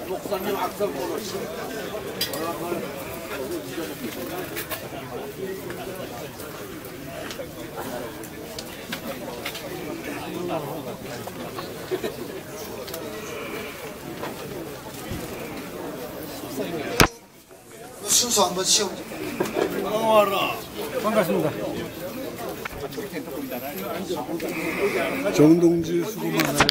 목사님 악설 보러 순서 한번 시험. 와라. 반갑습니다. 정동지 수고 많아요.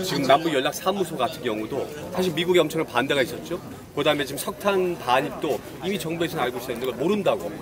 지금 남북연락사무소 같은 경우도 사실 미국에 엄청난 반대가 있었죠. 그 다음에 지금 석탄 반입도 이미 정부에서는 알고 있었는데 그걸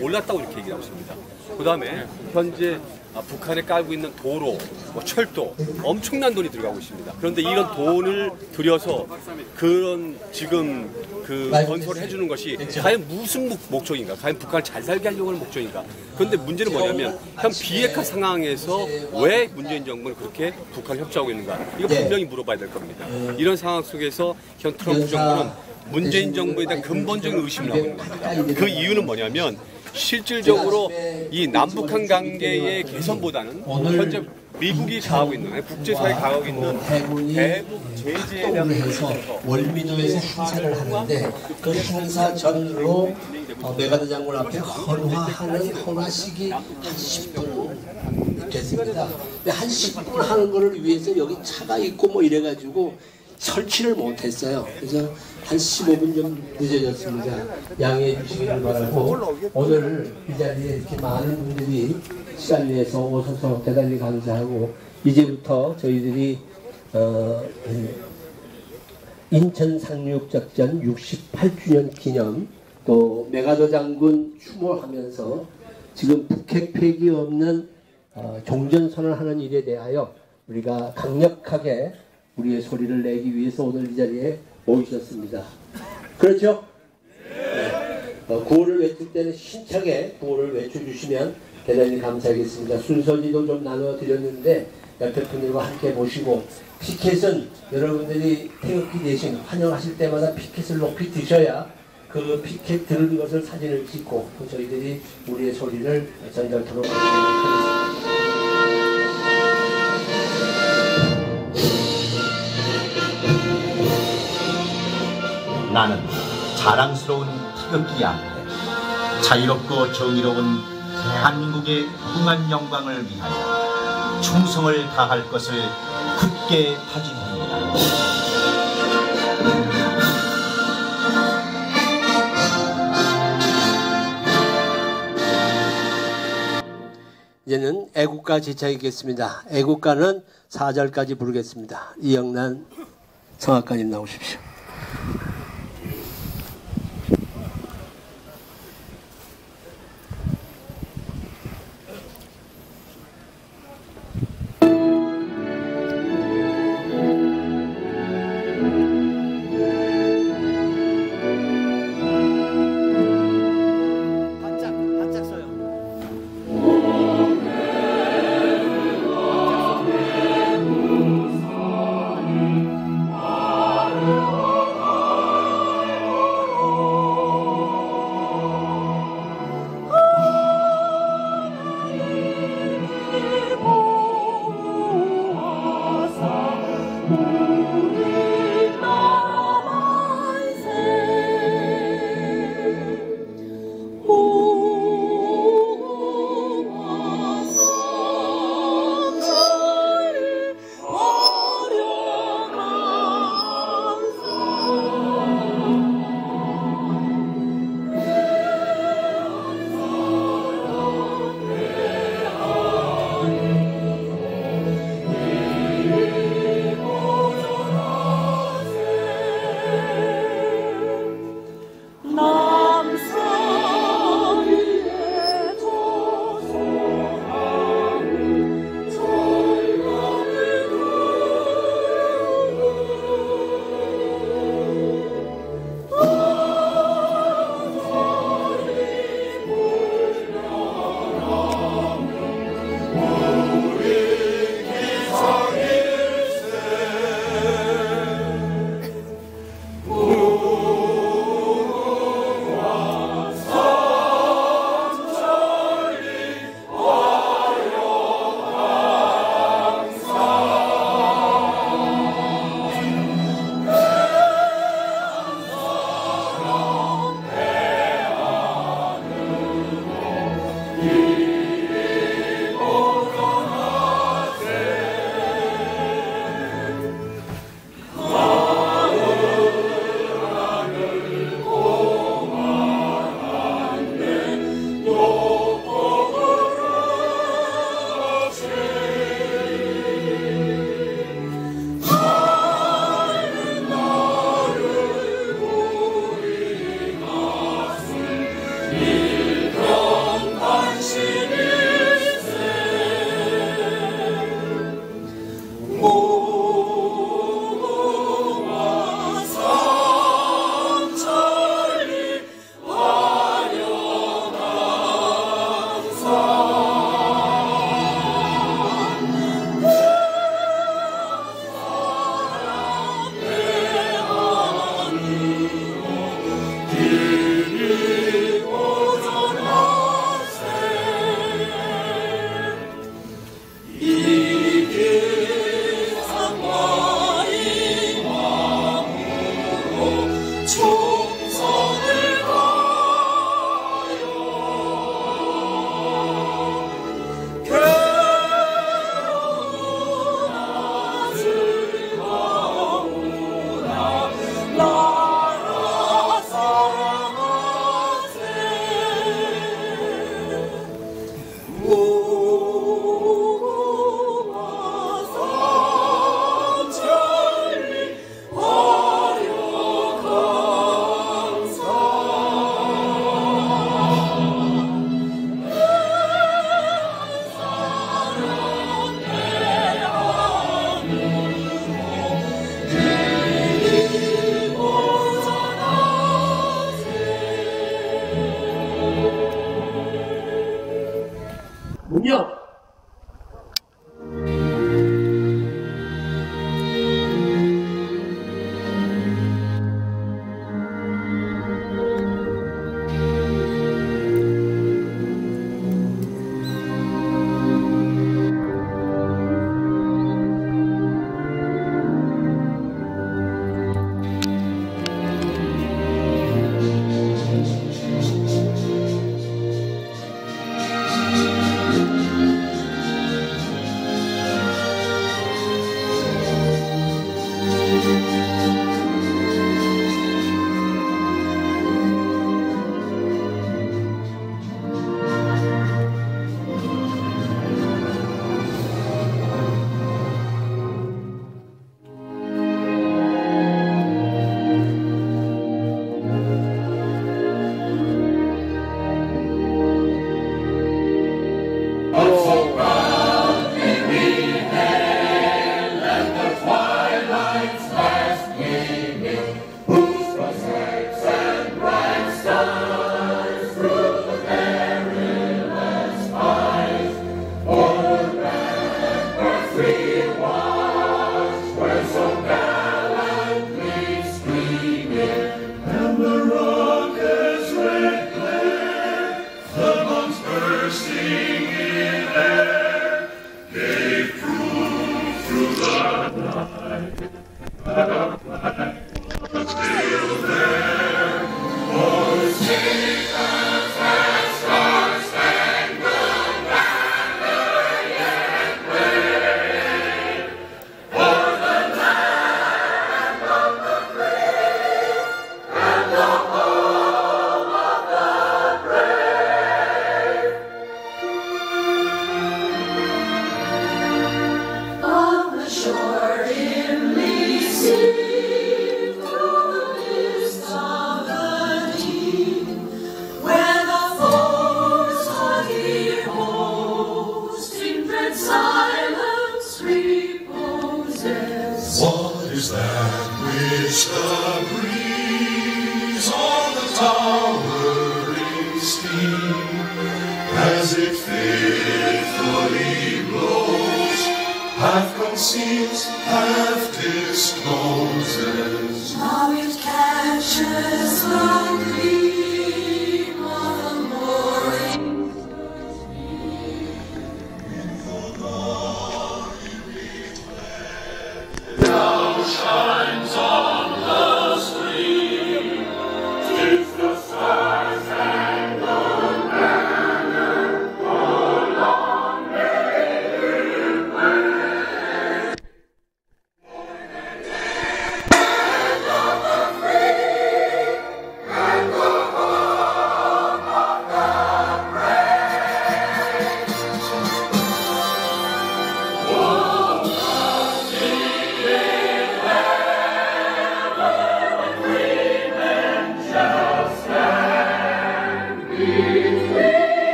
몰랐다고 이렇게 얘기하고 있습니다. 그 다음에 현재 북한에 깔고 있는 도로, 철도 엄청난 돈이 들어가고 있습니다. 그런데 이런 돈을 들여서 그런 지금 그 건설을 해주는 것이 과연 무슨 목적인가? 과연 북한을 잘 살게 하려고 하는 목적인가? 그런데 문제는 뭐냐면 현 비핵화 상황에서 왜 문재인 정부는 그렇게 북한을 협조하고 있는가? 이거 분명히 물어봐야 될 겁니다. 이런 상황 속에서 현 트럼프 정부는 문재인 정부에 대한 근본적인 의심을 하고 있는 겁니다. 그 이유는 뭐냐면 실질적으로 이 남북한 관계의 개선보다는 현재 미국이 가하고 있는, 국제사회가 가하고 있는 대북 제재에 대한 월미도에서 행사를 하는데 그 행사 전으로 메가더 장군 앞에 헌화하는 헌화식이 한 10분 됐습니다. 근데 한 10분 하는 거를 위해서 여기 차가 있고 뭐 이래가지고 설치를 못했어요. 그래서 한 15분 좀 늦어졌습니다. 양해해 주시기를 바라고 오늘 이 자리에 이렇게 많은 분들이 시간 내서 오셔서 대단히 감사하고 이제부터 저희들이 인천 상륙작전 68주년 기념 또 메가더 장군 추모하면서 지금 북핵 폐기 없는 종전선언을 하는 일에 대하여 우리가 강력하게 우리의 소리를 내기 위해서 오늘 이 자리에 모이셨습니다. 그렇죠? 네. 구호를 외칠 때는 힘차게 구호를 외쳐주시면 대단히 감사하겠습니다. 순서지도 좀 나눠드렸는데 옆에 분들과 함께 모시고 피켓은 여러분들이 태극기 대신 환영하실 때마다 피켓을 높이 드셔야 그 피켓 들은 것을 사진을 찍고 또 저희들이 우리의 소리를 전달토록 하겠습니다. 나는 자랑스러운 태극기 앞에 자유롭고 정의로운 대한민국의 무궁한 영광을 위하여 충성을 다할 것을 굳게 다짐합니다. 이제는 애국가 제창이겠습니다. 애국가는 4절까지 부르겠습니다. 이영란 성악가님 나오십시오. 운영.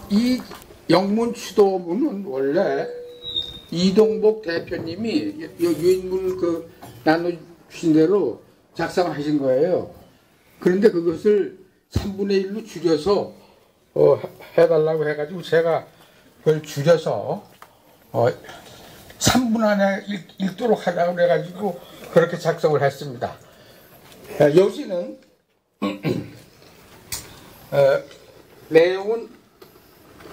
이 영문 추도문은 원래 이동복 대표님이 유인물 나눠주신 대로 작성하신 거예요. 그런데 그것을 3분의 1로 줄여서 해달라고 해가지고 제가 그걸 줄여서 3분 안에 읽도록 하자고 그래가지고 그렇게 작성을 했습니다. 여기는 내용은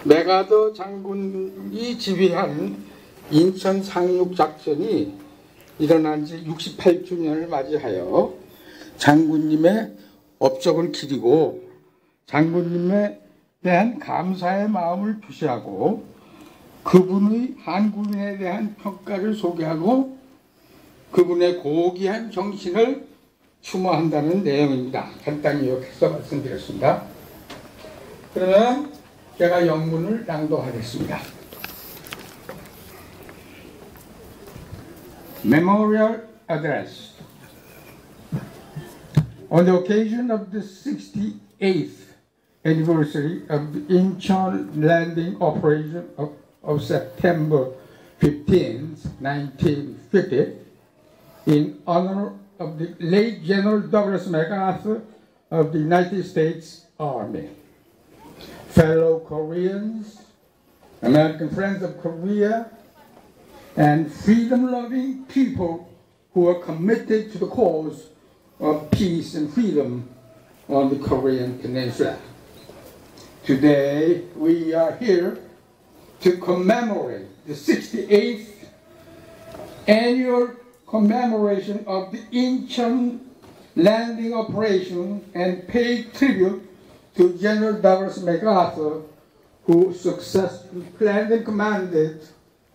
메가더 장군이 지휘한 인천 상륙 작전이 일어난 지 68주년을 맞이하여 장군님의 업적을 기리고 장군님에 대한 감사의 마음을 표시하고 그분의 한국인에 대한 평가를 소개하고 그분의 고귀한 정신을 추모한다는 내용입니다. 간단히 요약해서 말씀드렸습니다. 그러면 제가 영문을 낭독하겠습니다. Memorial Address. On the occasion of the 68th anniversary of the Incheon landing operation of September 15, 1950, in honor of the late General Douglas MacArthur of the United States Army. Fellow Koreans, American friends of Korea, and freedom-loving people who are committed to the cause of peace and freedom on the Korean Peninsula. Today, we are here to commemorate the 68th annual commemoration of the Incheon landing operation and pay tribute to General Douglas MacArthur, who successfully planned and commanded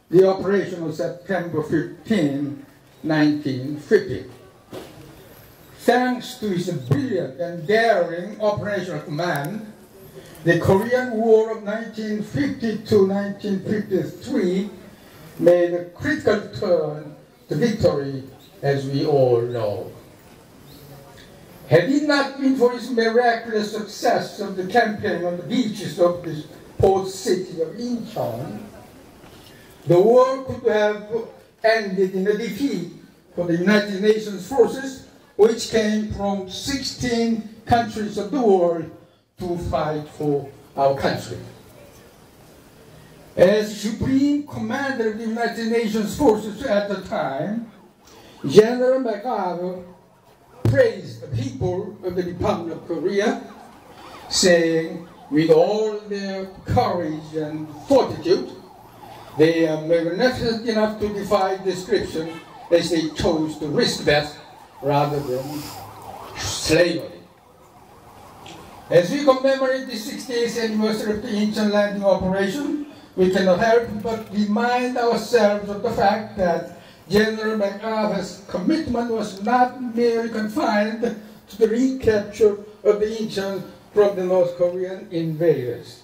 the operation of September 15, 1950. Thanks to his brilliant and daring operational command, the Korean War of 1950 to 1953 made a critical turn to victory, as we all know. Had it not been for his miraculous success of the campaign on the beaches of the port city of Incheon, the war could have ended in a defeat for the United Nations forces, which came from 16 countries of the world to fight for our country. As Supreme Commander of the United Nations forces at the time, General MacArthur praised the people of the Republic of Korea, saying, with all their courage and fortitude, they are magnificent enough to defy description as they chose to risk death rather than slavery. As we commemorate the 68th anniversary of the Incheon landing operation, we cannot help but remind ourselves of the fact that General MacArthur's commitment was not merely confined to the recapture of the Incheon from the North Korean invaders.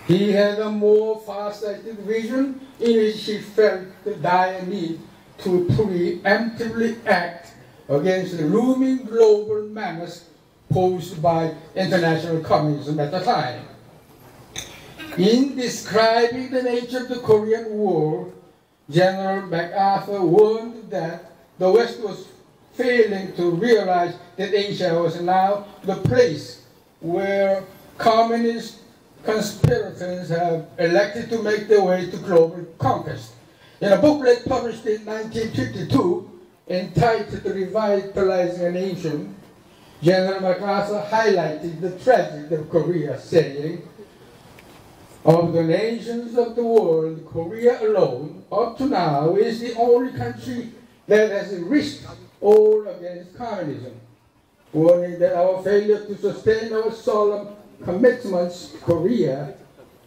He had a more far-sighted vision in which he felt the dire need to preemptively act against the looming global menace posed by international communism at the time. In describing the nature of the Korean War, General MacArthur warned that the West was failing to realize that Asia was now the place where communist conspirators have elected to make their way to global conquest. In a booklet published in 1952 entitled Revitalizing a Nation, General MacArthur highlighted the tragedy of Korea, saying, "Of the nations of the world, Korea alone, up to now, is the only country that has risked all against communism," warning that our failure to sustain our solemn commitments to Korea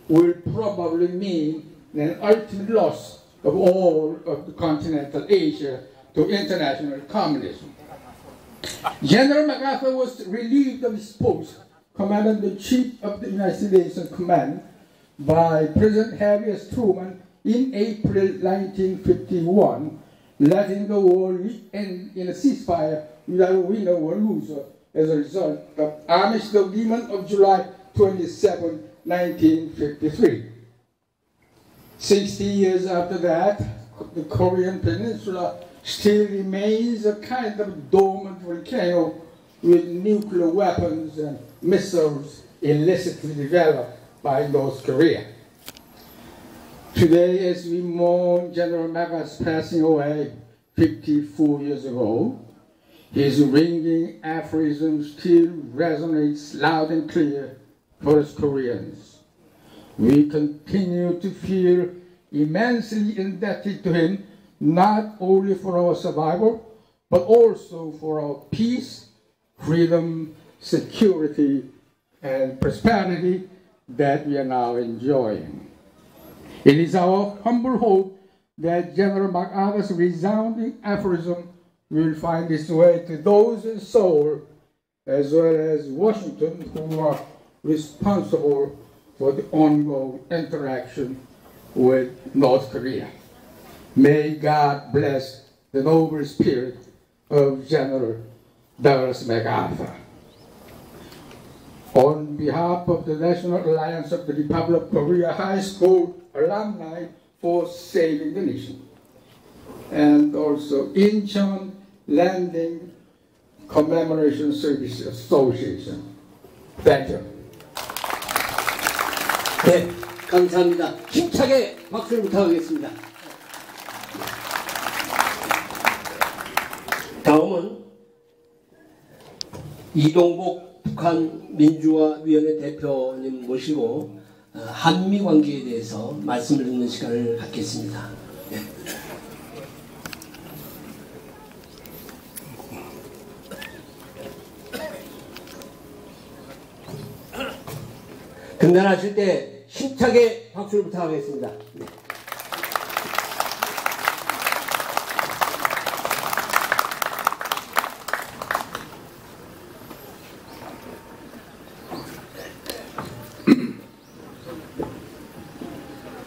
will probably mean an ultimate loss of all of the continental Asia to international communism. General MacArthur was relieved of his post, Commander-in-Chief of the United Nations Command, by President Harry S. Truman in April 1951, letting the war end in a ceasefire without a winner or loser as a result of Armistice Agreement of July 27, 1953. 60 years after that, of the Korean Peninsula still remains a kind of dormant volcano with nuclear weapons and missiles illicitly developed by North Korea. Today, as we mourn General MacArthur's passing away 54 years ago, his ringing aphorism still resonates loud and clear for us Koreans. We continue to feel immensely indebted to him, not only for our survival, but also for our peace, freedom, security, and prosperity that we are now enjoying. It is our humble hope that General MacArthur's resounding aphorism will find its way to those in Seoul as well as Washington who are responsible for the ongoing interaction with North Korea. May God bless the noble spirit of General Douglas MacArthur. On behalf of the National Alliance of the Republic of Korea High School Alumni for Saving the Nation, and also Incheon Landing Commemoration Service Association. Thank you. 네, 감사합니다. 힘차게 박수를 부탁하겠습니다. 다음은 이동복 북한민주화위원회 대표님 모시고 한미관계에 대해서 말씀을 듣는 시간을 갖겠습니다. 네. 등단하실 때 힘차게 박수를 부탁하겠습니다. 네.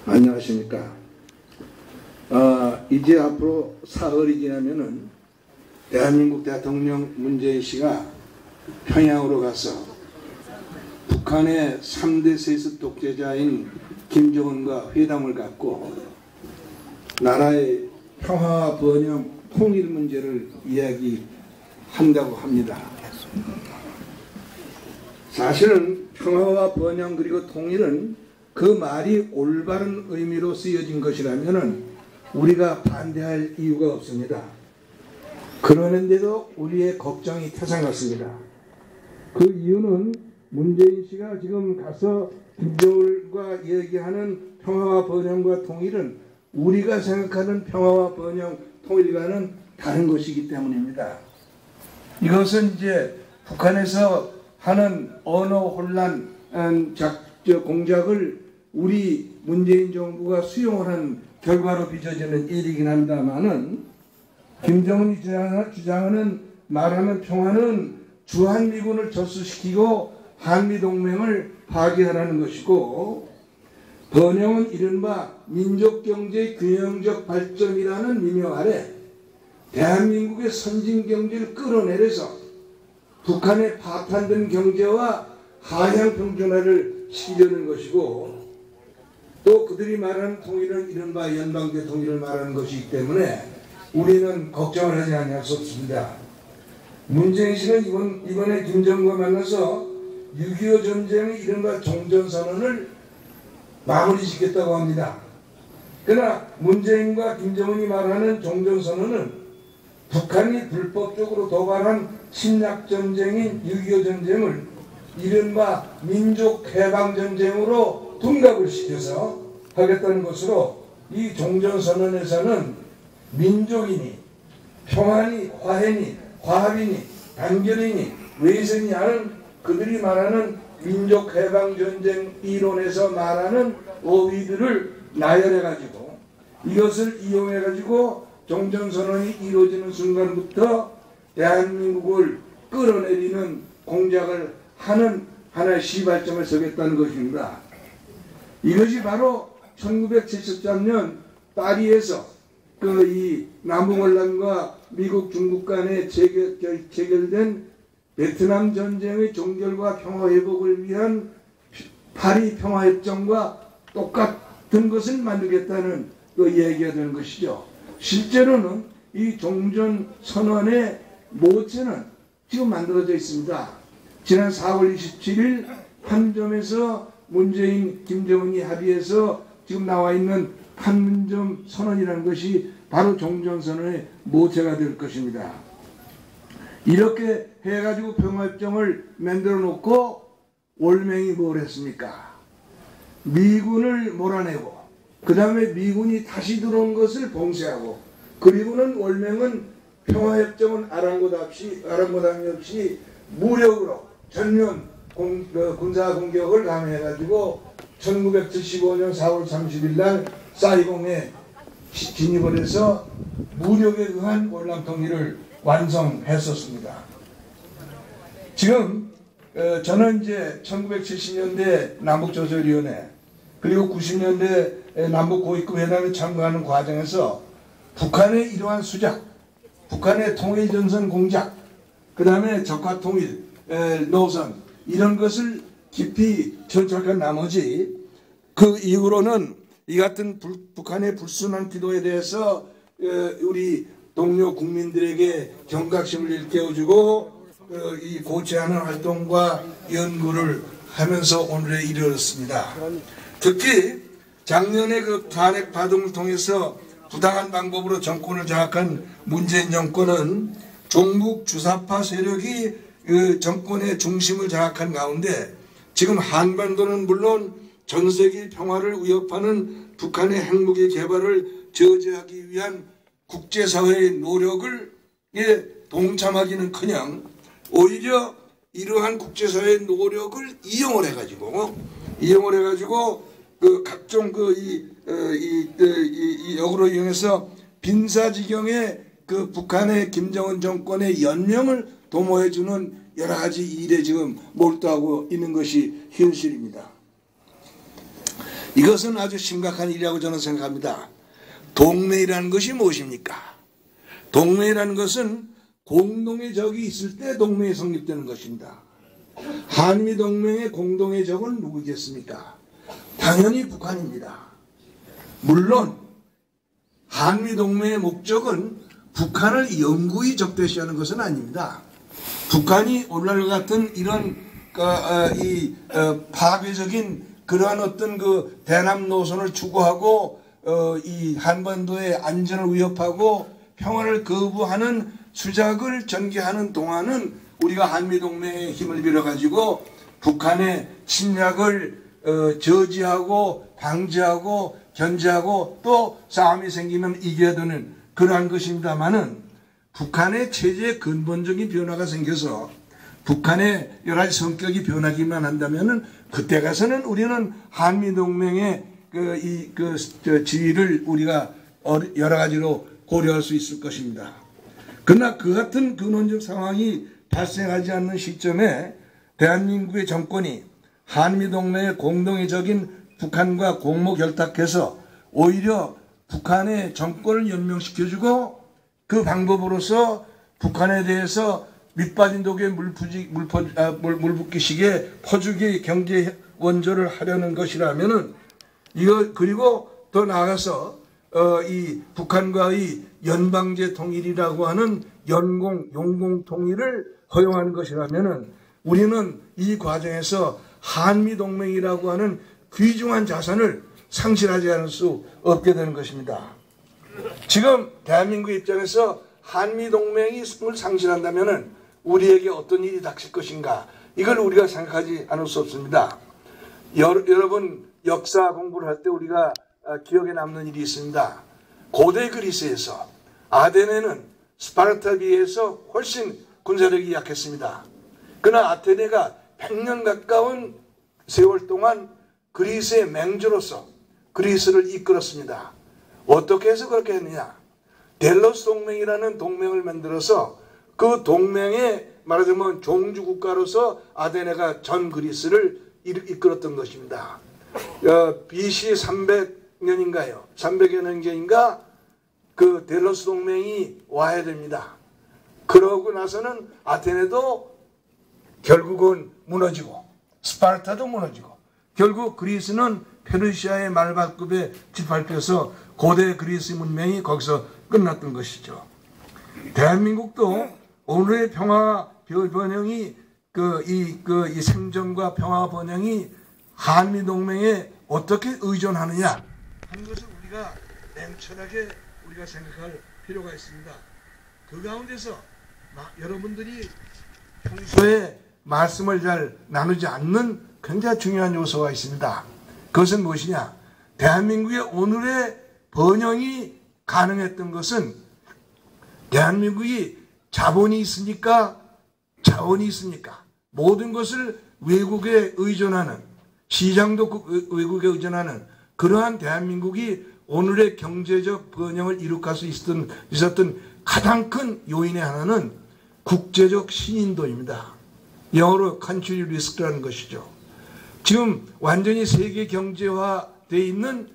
안녕하십니까. 이제 앞으로 사흘이 지나면은 대한민국 대통령 문재인 씨가 평양으로 가서 북한의 3대 세습 독재자인 김정은과 회담을 갖고 나라의 평화와 번영, 통일 문제를 이야기한다고 합니다. 사실은 평화와 번영 그리고 통일은 그 말이 올바른 의미로 쓰여진 것이라면 우리가 반대할 이유가 없습니다. 그러는데도 우리의 걱정이 태산같습니다. 그 이유는 문재인 씨가 지금 가서 김정을과 얘기하는 평화와 번영과 통일은 우리가 생각하는 평화와 번영, 통일과는 다른 것이기 때문입니다. 이것은 이제 북한에서 하는 언어 혼란 공작을 우리 문재인 정부가 수용을 한 결과로 빚어지는 일이긴 합니다만은 김정은이 주장하는 말하는 평화는 주한미군을 철수시키고 한미동맹을 파괴하라는 것이고 번영은 이른바 민족경제의 균형적 발전이라는 미명 아래 대한민국의 선진경제를 끌어내려서 북한의 파탄된 경제와 하향평준화를 시키려는 것이고 또 그들이 말하는 통일은 이른바 연방제 통일을 말하는 것이기 때문에 우리는 걱정을 하지 않을 수 없습니다. 문재인 씨는 이번에 김정은과 만나서 6.25 전쟁의 이른바 종전선언을 마무리 짓겠다고 합니다. 그러나 문재인과 김정은이 말하는 종전선언은 북한이 불법적으로 도발한 침략전쟁인 6.25 전쟁을 이른바 민족해방전쟁으로 둔갑을 시켜서 하겠다는 것으로 이 종전선언에서는 민족이니 평화니 화해니 화합이니 단결이니 외세니 하는 그들이 말하는 민족해방전쟁 이론에서 말하는 어휘들을 나열해가지고 이것을 이용해가지고 종전선언이 이루어지는 순간부터 대한민국을 끌어내리는 공작을 하는 하나의 시발점을 서겠다는 것입니다. 이것이 바로 1973년 파리에서 이 남북원란과 미국 중국 간에 체결된 베트남 전쟁의 종결과 평화 회복을 위한 파리 평화협정과 똑같은 것을 만들겠다는 그 얘기가 되는 것이죠. 실제로는 이 종전선언의 모체는 지금 만들어져 있습니다. 지난 4월 27일 판문점에서 문재인, 김정은이 합의해서 지금 나와 있는 판문점 선언이라는 것이 바로 종전선언의 모체가 될 것입니다. 이렇게 해가지고 평화협정을 만들어 놓고 올맹이 뭘 했습니까? 미군을 몰아내고 그 다음에 미군이 다시 들어온 것을 봉쇄하고 그리고는 올맹은 평화협정은 아랑곳함이 없이 무력으로 전면 군사 공격을 감행해가지고 1975년 4월 30일 날 사이공에 진입을 해서 무력에 의한 월남통일을 완성했었습니다. 지금 저는 이제 1970년대 남북조설위원회 그리고 90년대 남북고위급 회담에 참가하는 과정에서 북한의 이러한 수작, 북한의 통일전선 공작, 그 다음에 적화통일 노선 이런 것을 깊이 철저한 나머지 그 이후로는 이 같은 북한의 불순한 기도에 대해서 우리 동료 국민들에게 경각심을 일깨워주고 이 고취하는 활동과 연구를 하면서 오늘에 이르렀습니다. 특히 작년에 그 탄핵 파동을 통해서 부당한 방법으로 정권을 장악한 문재인 정권은 종북 주사파 세력이 그 정권의 중심을 장악한 가운데 지금 한반도는 물론 전 세계 평화를 위협하는 북한의 핵무기 개발을 저지하기 위한 국제사회의 노력을 동참하기는커녕 오히려 이러한 국제사회의 노력을 이용을 해가지고 그 각종 이 역으로 이용해서 빈사지경의 그 북한의 김정은 정권의 연명을 도모해주는 여러 가지 일에 지금 몰두하고 있는 것이 현실입니다. 이것은 아주 심각한 일이라고 저는 생각합니다. 동맹이라는 것이 무엇입니까? 동맹이라는 것은 공동의 적이 있을 때 동맹이 성립되는 것입니다. 한미동맹의 공동의 적은 누구겠습니까? 당연히 북한입니다. 물론 한미동맹의 목적은 북한을 영구히 적대시하는 것은 아닙니다. 북한이 오늘날 같은 이런 파괴적인 그러한 어떤 그 대남 노선을 추구하고 이 한반도의 안전을 위협하고 평화를 거부하는 수작을 전개하는 동안은 우리가 한미동맹의 힘을 빌어가지고 북한의 침략을 저지하고 방지하고 견제하고 또 싸움이 생기면 이겨야 되는 그러한 것입니다만은 북한의 체제에 근본적인 변화가 생겨서 북한의 여러 가지 성격이 변하기만 한다면은 그때 가서는 우리는 한미동맹의 지위를 우리가 여러 가지로 고려할 수 있을 것입니다. 그러나 그 같은 근원적 상황이 발생하지 않는 시점에 대한민국의 정권이 한미동맹의 공동의 적인 북한과 공모결탁해서 오히려 북한의 정권을 연명시켜주고 그 방법으로서 북한에 대해서 밑빠진 독에 물 붓기식의 퍼주기 경제 원조를 하려는 것이라면은 이거 그리고 더 나아가서 이 북한과의 연방제 통일이라고 하는 용공 통일을 허용하는 것이라면은 우리는 이 과정에서 한미동맹이라고 하는 귀중한 자산을 상실하지 않을 수 없게 되는 것입니다. 지금 대한민국 입장에서 한미동맹을 상실한다면은 우리에게 어떤 일이 닥칠 것인가 이걸 우리가 생각하지 않을 수 없습니다. 여러분 역사 공부를 할 때 우리가 기억에 남는 일이 있습니다. 고대 그리스에서 아테네는 스파르타에 비해서 훨씬 군사력이 약했습니다. 그러나 아테네가 100년 가까운 세월 동안 그리스의 맹주로서 그리스를 이끌었습니다. 어떻게 해서 그렇게 했느냐? 델로스 동맹이라는 동맹을 만들어서 그 동맹에 말하자면 종주국가로서 아테네가 전 그리스를 이끌었던 것입니다. BC 300년인가요? 300여 년경인가 그 델로스 동맹이 와야 됩니다. 그러고 나서는 아테네도 결국은 무너지고 스파르타도 무너지고 결국 그리스는 페르시아의 말발급에 짓밟혀서 고대 그리스 문명이 거기서 끝났던 것이죠. 대한민국도 오늘의 평화 번영이 이 생존과 평화 번영이 한미동맹에 어떻게 의존하느냐 하는 것을 우리가 냉철하게 우리가 생각할 필요가 있습니다. 그 가운데서 여러분들이 평소에 말씀을 잘 나누지 않는 굉장히 중요한 요소가 있습니다. 그것은 무엇이냐? 대한민국의 오늘의 번영이 가능했던 것은 대한민국이 자본이 있으니까 자원이 있으니까 모든 것을 외국에 의존하는 시장도 외국에 의존하는 그러한 대한민국이 오늘의 경제적 번영을 이룩할 수 있었던 가장 큰 요인의 하나는 국제적 신인도입니다. 영어로 country risk라는 것이죠. 지금 완전히 세계 경제화되어 있는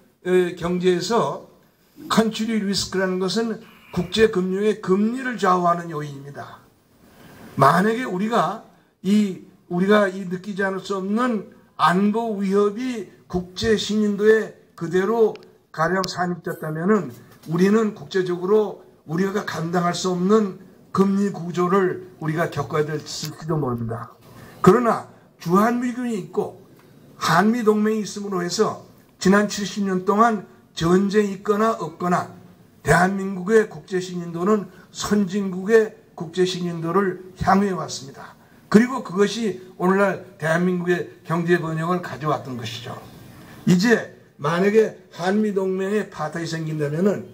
경제에서 country risk라는 것은 국제 금융의 금리를 좌우하는 요인입니다. 만약에 우리가 느끼지 않을 수 없는 안보 위협이 국제 신인도에 그대로 가령 산입됐다면은 우리는 국제적으로 우리가 감당할 수 없는 금리 구조를 우리가 겪어야 될지도 모릅니다. 그러나 주한미군이 있고 한미동맹이 있음으로 해서 지난 70년 동안 전쟁이 있거나 없거나 대한민국의 국제신인도는 선진국의 국제신인도를 향해 왔습니다. 그리고 그것이 오늘날 대한민국의 경제 번영을 가져왔던 것이죠. 이제 만약에 한미동맹에 파탄이 생긴다면은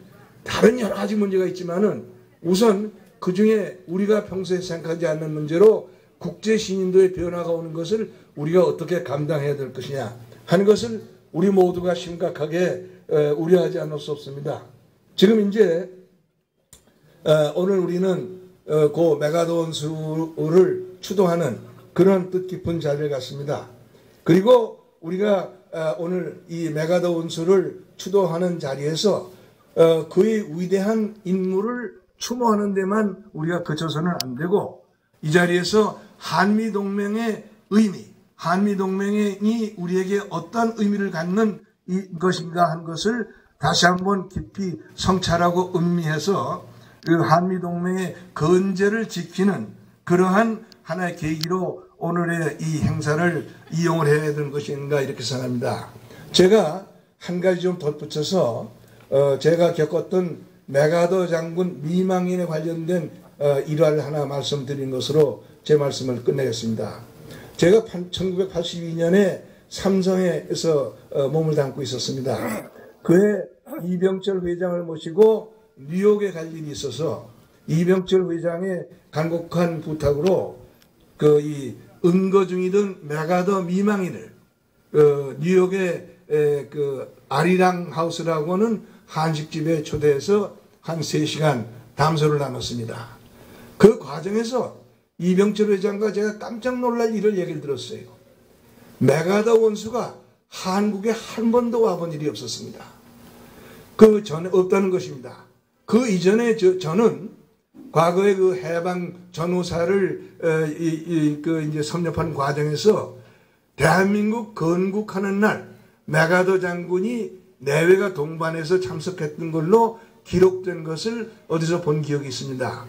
다른 여러 가지 문제가 있지만은 우선 그 중에 우리가 평소에 생각하지 않는 문제로 국제신인도의 변화가 오는 것을 우리가 어떻게 감당해야 될 것이냐 하는 것을 우리 모두가 심각하게 우려하지 않을 수 없습니다. 지금 이제 오늘 우리는 고 메가더 원수를 추도하는 그런 뜻깊은 자리를 갖습니다. 그리고 우리가 오늘 이 메가더 원수를 추도하는 자리에서 그의 위대한 인물을 추모하는 데만 우리가 그쳐서는 안 되고 이 자리에서 한미동맹의 의미, 한미동맹이 우리에게 어떤 의미를 갖는 것인가 한 것을 다시 한번 깊이 성찰하고 음미해서 그 한미동맹의 건재를 지키는 그러한 하나의 계기로 오늘의 이 행사를 이용을 해야 되는 것인가 이렇게 생각합니다. 제가 한 가지 좀 덧붙여서 제가 겪었던 메가더 장군 미망인에 관련된 일화를 하나 말씀드린 것으로 제 말씀을 끝내겠습니다. 제가 1982년에 삼성에서 몸을 담고 있었습니다. 그해 이병철 회장을 모시고 뉴욕에 갈 일이 있어서 이병철 회장의 간곡한 부탁으로 이 은거 중이던 메가더 미망인을 뉴욕의 아리랑 하우스라고 하는 한식집에 초대해서 한 3시간 담소를 나눴습니다. 그 과정에서 이병철 회장과 제가 깜짝 놀랄 일을 얘기를 들었어요. 메가더 원수가 한국에 한 번도 와본 일이 없었습니다. 그 전에 없다는 것입니다. 그 이전에 저는 과거에 그 해방 전후사를 이제 섭렵한 과정에서 대한민국 건국하는 날 메가더 장군이 내외가 동반해서 참석했던 걸로 기록된 것을 어디서 본 기억이 있습니다.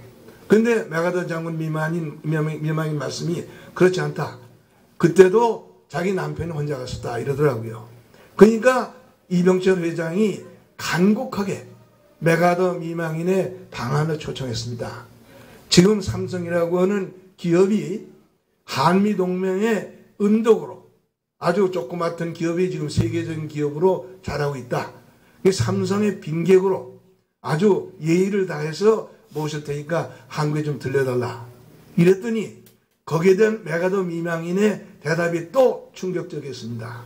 그런데 메가더 장군 미망인 말씀이 그렇지 않다. 그때도 자기 남편이 혼자 갔었다 이러더라고요. 그러니까 이병철 회장이 간곡하게 메가더 미망인의 방한을 초청했습니다. 지금 삼성이라고 하는 기업이 한미동맹의 은독으로 아주 조그맣던 기업이 지금 세계적인 기업으로 자라고 있다. 삼성의 빈객으로 아주 예의를 다해서 모실 테니까 한국에 좀 들려달라. 이랬더니 거기에 대한 메가더 미망인의 대답이 또 충격적이었습니다.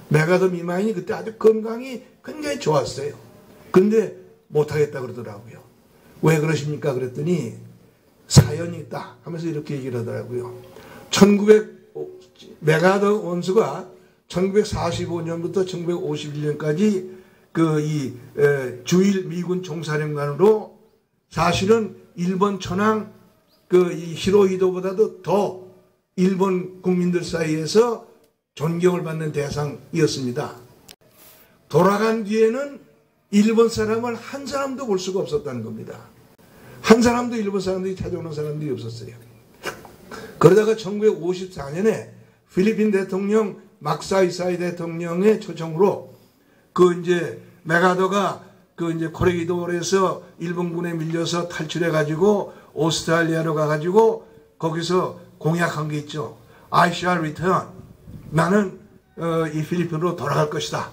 메가더 미망인이 그때 아주 건강이 굉장히 좋았어요. 근데 못하겠다 그러더라고요. 왜 그러십니까? 그랬더니 사연이 있다 하면서 이렇게 얘기를 하더라고요. 메가더 원수가 1945년부터 1951년까지 주일 미군 총사령관으로 사실은 일본 천황 이 히로히도보다도 더 일본 국민들 사이에서 존경을 받는 대상이었습니다. 돌아간 뒤에는 일본 사람을 한 사람도 볼 수가 없었다는 겁니다. 한 사람도 일본 사람들이 찾아오는 사람들이 없었어요. 그러다가 1954년에 필리핀 대통령 막사이사이 대통령의 초청으로 그 이제 메가더가 그 이제 코레기도에서 일본군에 밀려서 탈출해 가지고 오스트랄리아로 가 가지고 거기서 공약한 게 있죠. I shall return. 나는 이 필리핀으로 돌아갈 것이다.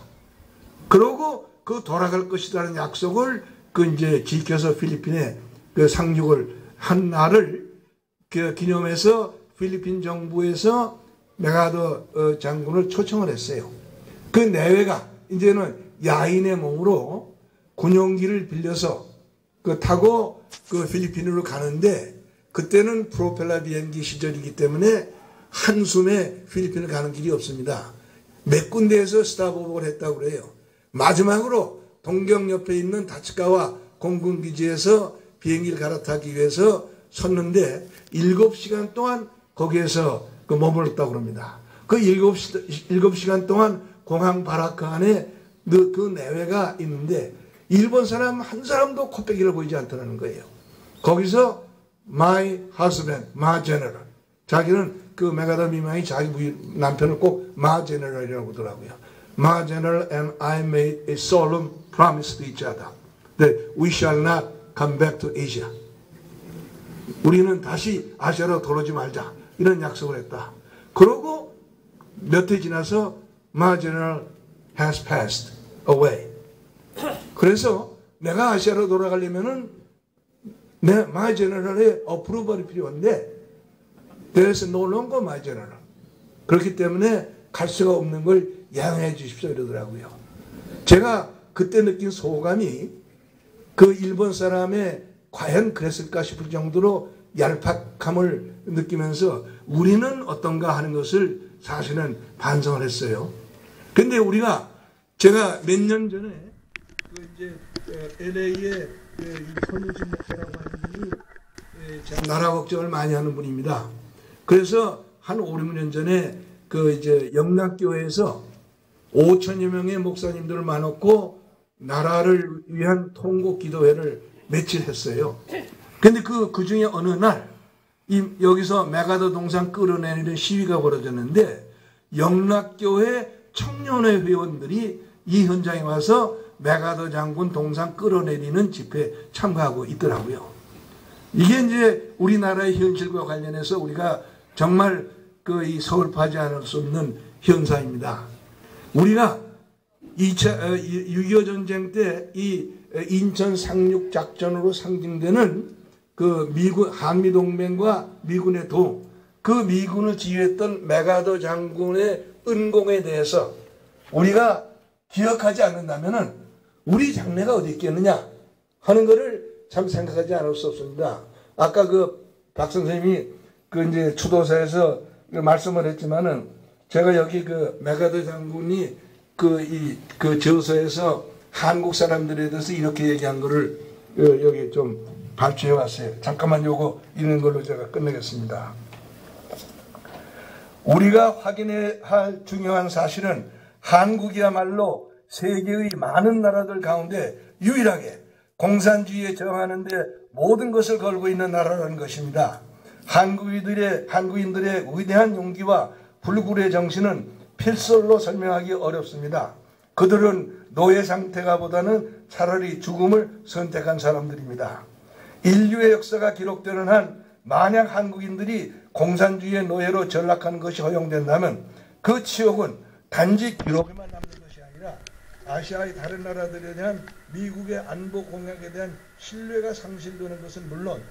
그러고 그 돌아갈 것이라는 약속을 그 이제 지켜서 필리핀에 그 상륙을 한 날을 그 기념해서 필리핀 정부에서 메가더 장군을 초청을 했어요. 그 내외가 이제는 야인의 몸으로 군용기를 빌려서 그 타고 그 필리핀으로 가는데 그때는 프로펠러 비행기 시절이기 때문에 한숨에 필리핀을 가는 길이 없습니다. 몇 군데에서 스탑오버를 했다고 그래요. 마지막으로 동경 옆에 있는 다츠카와 공군기지에서 비행기를 갈아타기 위해서 섰는데 7시간 동안 거기에서 그 머물렀다고 그럽니다. 그 7시간 동안 공항 바라크 안에 그 내외가 있는데 일본 사람 한 사람도 코빼기를 보이지 않더라는 거예요. 거기서 my husband, my general. 자기는 그 메가더 미망이 자기 남편을 꼭 my general이라고 하더라고요. My general and I made a solemn promise to each other that we shall not come back to Asia. 우리는 다시 아시아로 돌아오지 말자. 이런 약속을 했다. 그러고 몇 해 지나서 my general has passed away. 그래서 내가 아시아로 돌아가려면은 내 my general의 어프로벌이 필요한데 there's no longer my general. 그렇기 때문에 갈 수가 없는 걸 양해해 주십시오 이러더라고요. 제가 그때 느낀 소감이 그 일본 사람의 과연 그랬을까 싶을 정도로 얄팍함을 느끼면서 우리는 어떤가 하는 것을 사실은 반성을 했어요. 근데 우리가 제가 몇 년 전에 그 이제 LA의 손유진 목사라고 하는 분이 나라 걱정을 많이 하는 분입니다. 그래서 한 5, 6년 전에 그 이제 영락교회에서 5천여 명의 목사님들을 많았고 나라를 위한 통곡 기도회를 며칠 했어요. 근데 그 중에 어느 날 여기서 메가더 동상 끌어내리는 시위가 벌어졌는데 영락교회 청년회 회원들이 이 현장에 와서 메가더 장군 동상 끌어내리는 집회에 참가하고 있더라고요. 이게 이제 우리나라의 현실과 관련해서 우리가 정말 이 서울파지 않을 수 없는 현상입니다. 우리가 6.25 전쟁 때 이 인천 상륙 작전으로 상징되는 그 한미동맹과 미군의 도, 그 미군을 지휘했던 메가더 장군의 은공에 대해서 우리가 기억하지 않는다면은 우리 장래가 어디 있겠느냐 하는 것을 참 생각하지 않을 수 없습니다. 아까 그 박 선생님이 그 이제 추도사에서 말씀을 했지만은 제가 여기 그 메가더 장군이 그 저서에서 한국 사람들에 대해서 이렇게 얘기한 거를 여기 좀 발표해 왔어요. 잠깐만 요거 읽는 걸로 제가 끝내겠습니다. 우리가 확인해야 할 중요한 사실은 한국이야말로 세계의 많은 나라들 가운데 유일하게 공산주의에 저항하는 데 모든 것을 걸고 있는 나라라는 것입니다. 한국인들의 위대한 용기와 불굴의 정신은 필설로 설명하기 어렵습니다. 그들은 노예 상태가 보다는 차라리 죽음을 선택한 사람들입니다. 인류의 역사가 기록되는 한 만약 한국인들이 공산주의의 노예로 전락하는 것이 허용된다면 그 치욕은 단지 기록에만 남는 것이 아니라 아시아의 다른 나라들에 대한 미국의 안보 공약에 대한 신뢰가 상실되는 것은 물론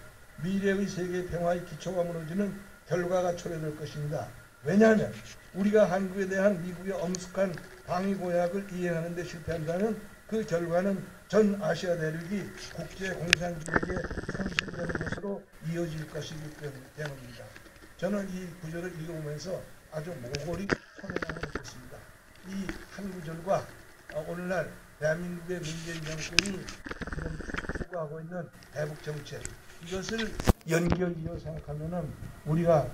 미래의 세계 평화의 기초가 무너지는 결과가 초래될 것입니다. 왜냐하면 우리가 한국에 대한 미국의 엄숙한 방위 공약을 이행하는 데 실패한다면 그 결과는 전 아시아 대륙이 국제 공산주의에 상실되는 것으로 이어질 것이기 때문입니다. 저는 이 구절을 읽어보면서 아주 모골이 선언함을 했습니다. 이 한 구절과 오늘날 대한민국의 문재인 정권이 지금 추구하고 있는 대북 정책 이것을 연결이어 생각하면은 우리가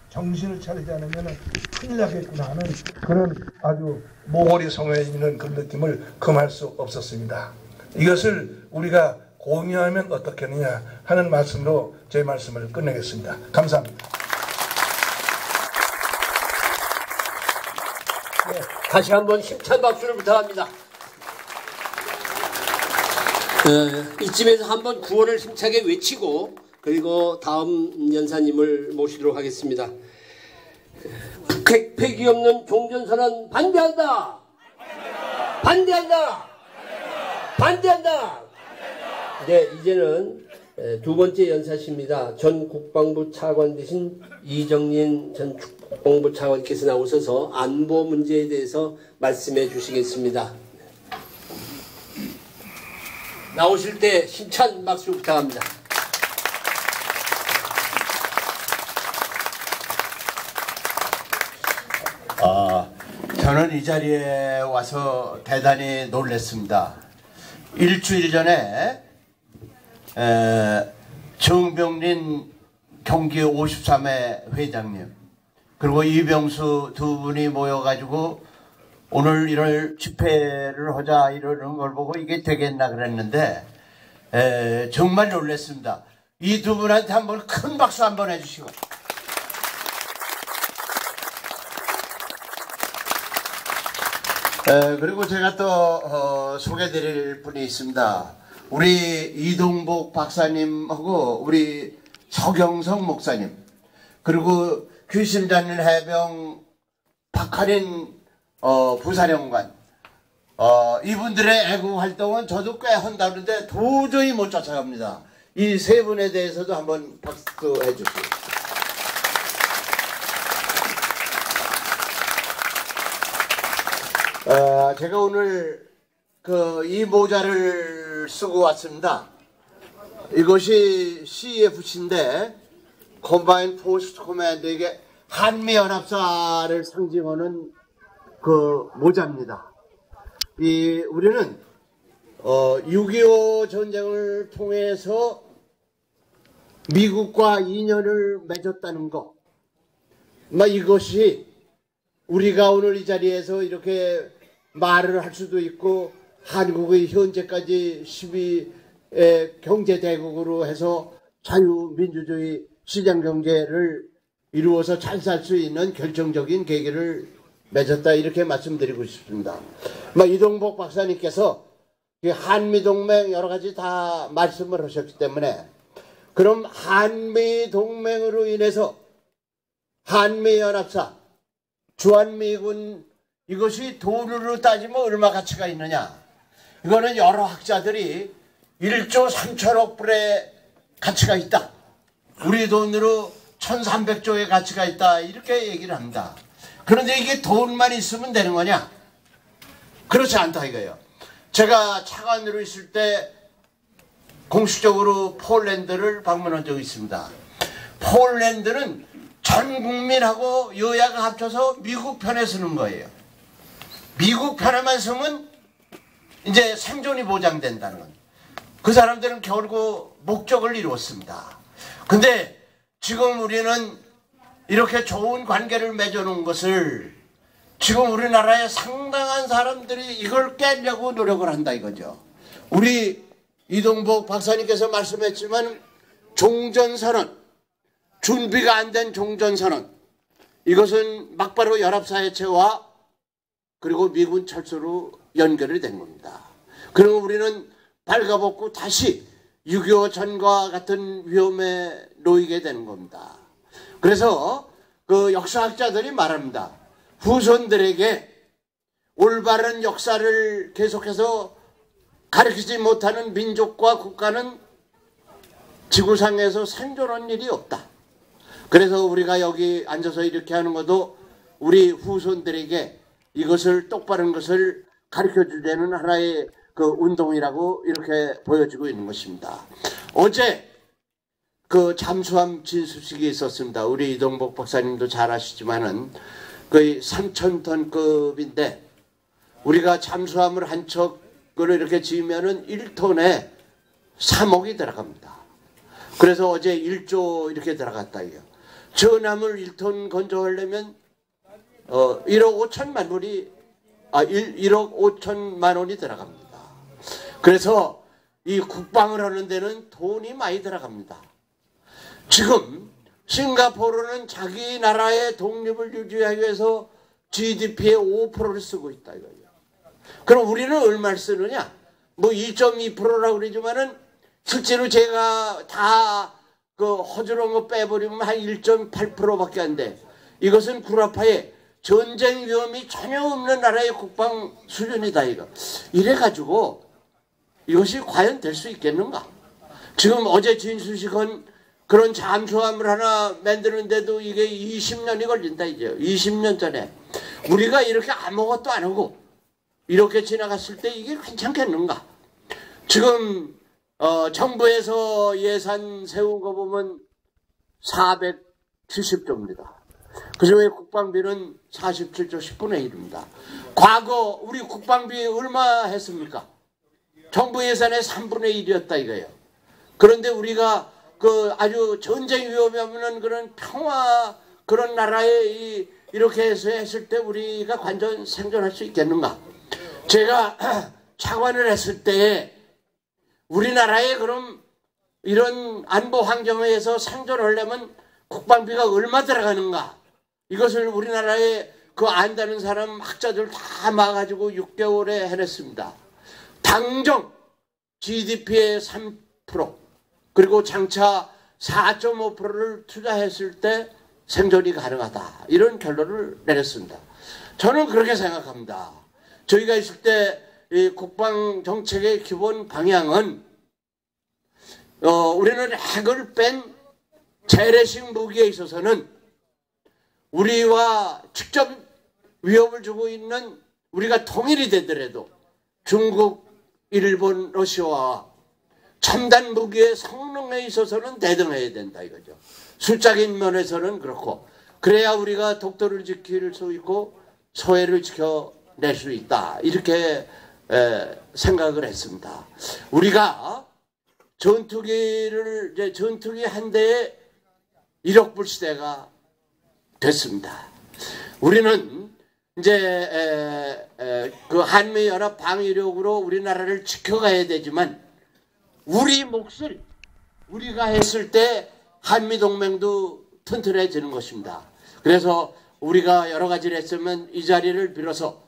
정신을 차리지 않으면 큰일 나겠구나 하는 그런 아주 모골이 성해 있는 그런 느낌을 금할 수 없었습니다. 이것을 우리가 공유하면 어떻겠느냐 하는 말씀으로 제 말씀을 끝내겠습니다. 감사합니다. 네, 다시 한번 힘찬 박수를 부탁합니다. 이쯤에서 한번 구호를 힘차게 외치고 그리고 다음 연사님을 모시도록 하겠습니다. 북핵 폐기 없는 종전선언 반대한다. 반대한다. 반대한다. 네, 이제는 두 번째 연사십니다. 전 국방부 차관 되신 이정린 전 국방부 차관께서 나오셔서 안보 문제에 대해서 말씀해 주시겠습니다. 나오실 때 힘찬 박수 부탁합니다. 저는 이 자리에 와서 대단히 놀랐습니다. 일주일 전에 정병린 경기 53회 회장님 그리고 이병수 두 분이 모여가지고 오늘 이럴 집회를 하자 이러는 걸 보고 이게 되겠나 그랬는데 정말 놀랐습니다. 이 두 분한테 한번 큰 박수 한번 해주시고 그리고 제가 또 소개드릴 분이 있습니다. 우리 이동복 박사님하고 우리 서경석 목사님 그리고 귀신잡는 해병 박하린 부사령관 이분들의 애국 활동은 저도 꽤 한다는데 도저히 못 쫓아갑니다. 이 세 분에 대해서도 한번 박수 해주세요. 제가 오늘 이 모자를 쓰고 왔습니다. 이것이 CFC인데 Combined Force Command 이게 한미연합사를 상징하는 그 모자입니다. 우리는 6.25 전쟁을 통해서 미국과 인연을 맺었다는 것, 이것이 우리가 오늘 이 자리에서 이렇게 말을 할 수도 있고 한국의 현재까지 12의 경제대국으로 해서 자유민주주의 시장경제를 이루어서 잘 살 수 있는 결정적인 계기를 맺었다 이렇게 말씀드리고 싶습니다. 이동복 박사님께서 한미동맹 여러 가지 다 말씀을 하셨기 때문에 그럼 한미동맹으로 인해서 한미연합사 주한미군 이것이 돈으로 따지면 얼마 가치가 있느냐. 이거는 여러 학자들이 1조 3천억 불의 가치가 있다. 우리 돈으로 1300조의 가치가 있다. 이렇게 얘기를 합니다. 그런데 이게 돈만 있으면 되는 거냐? 그렇지 않다 이거예요. 제가 차관으로 있을 때 공식적으로 폴란드를 방문한 적이 있습니다. 폴란드는 전 국민하고 여야가 합쳐서 미국 편에 서는 거예요. 미국 편에만 서면 이제 생존이 보장된다는 건. 그 사람들은 결국 목적을 이루었습니다. 근데 지금 우리는 이렇게 좋은 관계를 맺어놓은 것을 지금 우리나라에 상당한 사람들이 이걸 깨려고 노력을 한다 이거죠. 우리 이동복 박사님께서 말씀했지만 종전선언, 준비가 안 된 종전선언, 이것은 막바로 연합사회체와 그리고 미군 철수로 연결이 된 겁니다. 그리고 우리는 발가벗고 다시 6.25 전과 같은 위험에 놓이게 되는 겁니다. 그래서 그 역사학자들이 말합니다. 후손들에게 올바른 역사를 계속해서 가르치지 못하는 민족과 국가는 지구상에서 생존할 일이 없다. 그래서 우리가 여기 앉아서 이렇게 하는 것도 우리 후손들에게 이것을 똑바른 것을 가르쳐주려는 하나의 그 운동이라고 이렇게 보여지고 있는 것입니다. 어제 그 잠수함 진수식이 있었습니다. 우리 이동복 박사님도 잘 아시지만은 거의 3,000톤급인데 우리가 잠수함을 한 척을 이렇게 지으면은 1톤에 3억이 들어갑니다. 그래서 어제 1조 이렇게 들어갔다 이요. 전함을 1톤 건조하려면 1억 5천만 원이 들어갑니다. 그래서 이 국방을 하는 데는 돈이 많이 들어갑니다. 지금 싱가포르는 자기 나라의 독립을 유지하기 위해서 GDP의 5%를 쓰고 있다 이거예요. 그럼 우리는 얼마를 쓰느냐? 뭐 2.2%라고 그러지만은 실제로 제가 다 그 허주렁 거 빼버리면 한 1.8%밖에 안 돼. 이것은 구라파에 전쟁 위험이 전혀 없는 나라의 국방 수준이다 이거. 이래가지고 이것이 과연 될 수 있겠는가? 지금 어제 진수식은 그런 잠수함을 하나 만드는데도 이게 20년이 걸린다 이제. 20년 전에 우리가 이렇게 아무것도 안 하고 이렇게 지나갔을 때 이게 괜찮겠는가? 지금 정부에서 예산 세운 거 보면 470조입니다. 그중에 국방비는 47조 10분의 1입니다. 과거 우리 국방비 얼마 했습니까? 정부 예산의 3분의 1이었다 이거예요. 그런데 우리가 그 아주 전쟁 위험이 없는 그런 평화 그런 나라에 이렇게 해서 했을 때 우리가 완전 생존할 수 있겠는가? 제가 차관을 했을 때 우리나라에 그럼 이런 안보 환경에서 생존하려면 국방비가 얼마 들어가는가? 이것을 우리나라에 그 안다는 사람 학자들 다 막아가지고 6개월에 해냈습니다. 당정 GDP의 3% 그리고 장차 4.5%를 투자했을 때 생존이 가능하다. 이런 결론을 내렸습니다. 저는 그렇게 생각합니다. 저희가 있을 때 이 국방 정책의 기본 방향은 우리는 핵을 뺀 재래식 무기에 있어서는 우리와 직접 위협을 주고 있는 우리가 통일이 되더라도 중국, 일본, 러시아와 첨단 무기의 성능에 있어서는 대등해야 된다 이거죠. 숫자적인 면에서는 그렇고 그래야 우리가 독도를 지킬 수 있고 서해를 지켜낼 수 있다 이렇게 생각을 했습니다. 우리가 전투기 한 대에 1억 불 시대가 됐습니다. 우리는 이제 그 한미연합 방위력으로 우리나라를 지켜가야 되지만 우리 몫을 우리가 했을 때 한미동맹도 튼튼해지는 것입니다. 그래서 우리가 여러 가지를 했으면 이 자리를 빌어서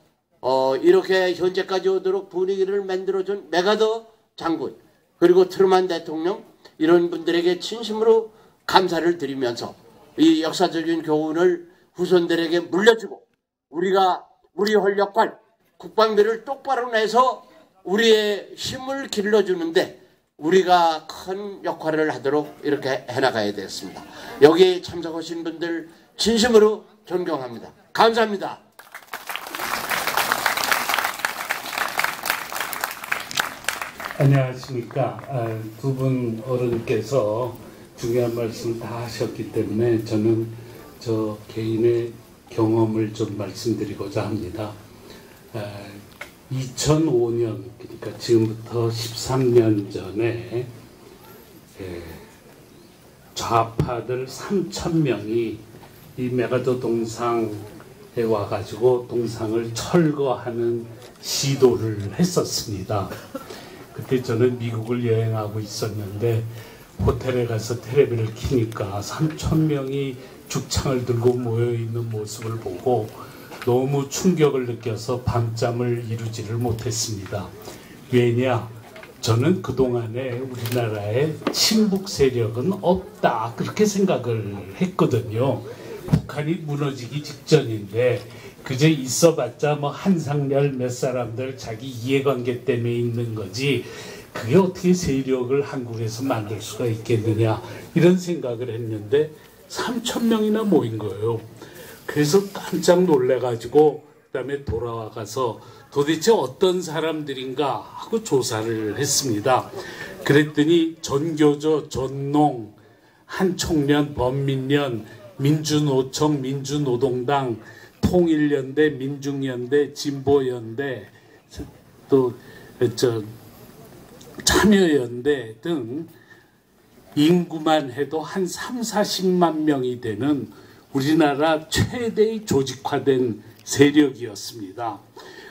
이렇게 현재까지 오도록 분위기를 만들어준 메가더 장군 그리고 트루만 대통령 이런 분들에게 진심으로 감사를 드리면서 이 역사적인 교훈을 후손들에게 물려주고 우리가 우리 활력과 국방비를 똑바로 내서 우리의 힘을 길러주는데 우리가 큰 역할을 하도록 이렇게 해나가야 되겠습니다. 여기에 참석하신 분들 진심으로 존경합니다. 감사합니다. 안녕하십니까. 두 분 어른께서 중요한 말씀을 다 하셨기 때문에 저는 저 개인의 경험을 좀 말씀드리고자 합니다. 2005년 그러니까 지금부터 13년 전에 좌파들 3,000명이 이 메가더 동상에 와가지고 동상을 철거하는 시도를 했었습니다. 그때 저는 미국을 여행하고 있었는데 호텔에 가서 텔레비를 켜니까 3,000명이 죽창을 들고 모여있는 모습을 보고 너무 충격을 느껴서 밤잠을 이루지를 못했습니다. 왜냐? 저는 그동안에 우리나라에 친북 세력은 없다 그렇게 생각을 했거든요. 북한이 무너지기 직전인데 그저 있어봤자 뭐 한상열 몇 사람들 자기 이해관계 때문에 있는 거지 그게 어떻게 세력을 한국에서 만들 수가 있겠느냐 이런 생각을 했는데 3,000명이나 모인 거예요. 그래서 깜짝 놀래가지고 그다음에 돌아와가서 도대체 어떤 사람들인가 하고 조사를 했습니다. 그랬더니 전교조, 전농, 한총련, 범민련, 민주노총, 민주노동당, 통일연대, 민중연대, 진보연대, 또 참여연대 등 인구만 해도 한 3, 40만 명이 되는 우리나라 최대의 조직화된 세력이었습니다.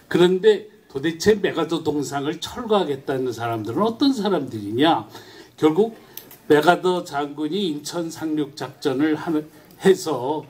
그런데 도대체 메가더 동상을 철거하겠다는 사람들은 어떤 사람들이냐? 결국 메가더 장군이 인천 상륙 작전을 해서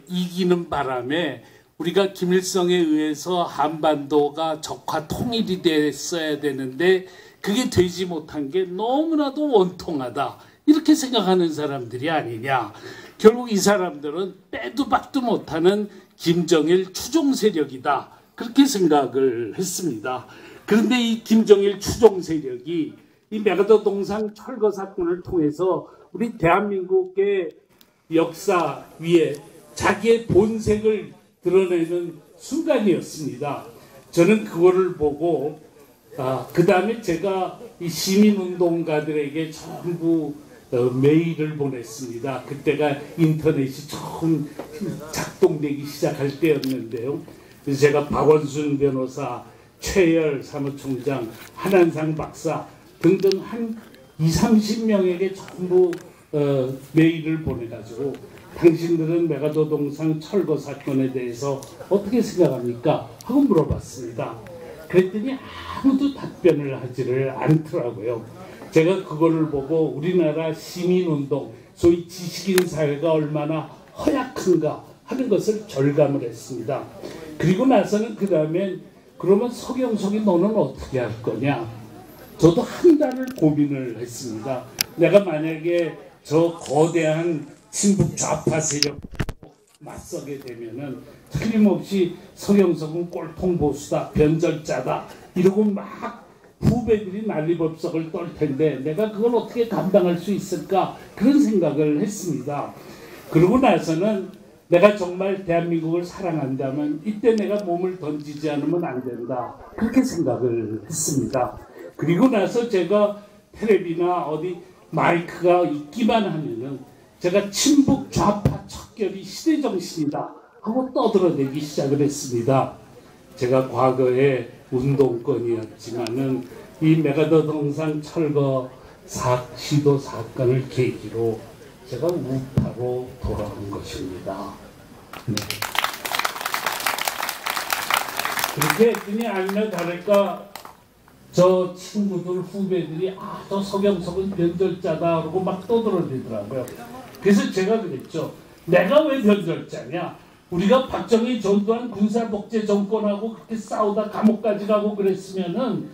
이기는 바람에 우리가 김일성에 의해서 한반도가 적화 통일이 됐어야 되는데 그게 되지 못한 게 너무나도 원통하다. 이렇게 생각하는 사람들이 아니냐. 결국 이 사람들은 빼도 박도 못하는 김정일 추종 세력이다. 그렇게 생각을 했습니다. 그런데 이 김정일 추종 세력이 이 메가더 동상 철거 사건을 통해서 우리 대한민국의 역사 위에 자기의 본색을 드러내는 순간이었습니다. 저는 그거를 보고 그 다음에 제가 이 시민운동가들에게 전부 메일을 보냈습니다. 그때가 인터넷이 처음 작동되기 시작할 때였는데요. 그래서 제가 박원순 변호사, 최열 사무총장, 한한상 박사 등등 한 20-30명에게 전부 메일을 보내가지고 당신들은 메가더 동상 철거 사건에 대해서 어떻게 생각합니까? 하고 물어봤습니다. 그랬더니 아무도 답변을 하지를 않더라고요. 제가 그거를 보고 우리나라 시민운동, 소위 지식인 사회가 얼마나 허약한가 하는 것을 절감을 했습니다. 그리고 나서는 그 다음에 그러면 서경석이 너는 어떻게 할 거냐? 저도 한 달을 고민을 했습니다. 내가 만약에 저 거대한 친북 좌파 세력 맞서게 되면은 틀림없이 서경석은 꼴통 보수다, 변절자다 이러고 막 후배들이 난리법석을 떨 텐데 내가 그걸 어떻게 감당할 수 있을까 그런 생각을 했습니다. 그러고 나서는 내가 정말 대한민국을 사랑한다면 이때 내가 몸을 던지지 않으면 안 된다 그렇게 생각을 했습니다. 그리고 나서 제가 텔레비나 어디 마이크가 있기만 하면은 제가 친북 좌파 척결이 시대정신이다 하고 떠들어대기 시작을 했습니다. 제가 과거에 운동권이었지만은 이 메가더 동상 철거 시도 사건을 계기로 제가 우파로 돌아온 것입니다. 네. 그렇게 했더니 아니나 다를까 저 친구들 후배들이 저 서경석은 변절자다 그러고 막 떠들어대더라고요. 그래서 제가 그랬죠. 내가 왜 변절자냐? 우리가 박정희 전두환 군사독재 정권하고 그렇게 싸우다 감옥까지 가고 그랬으면은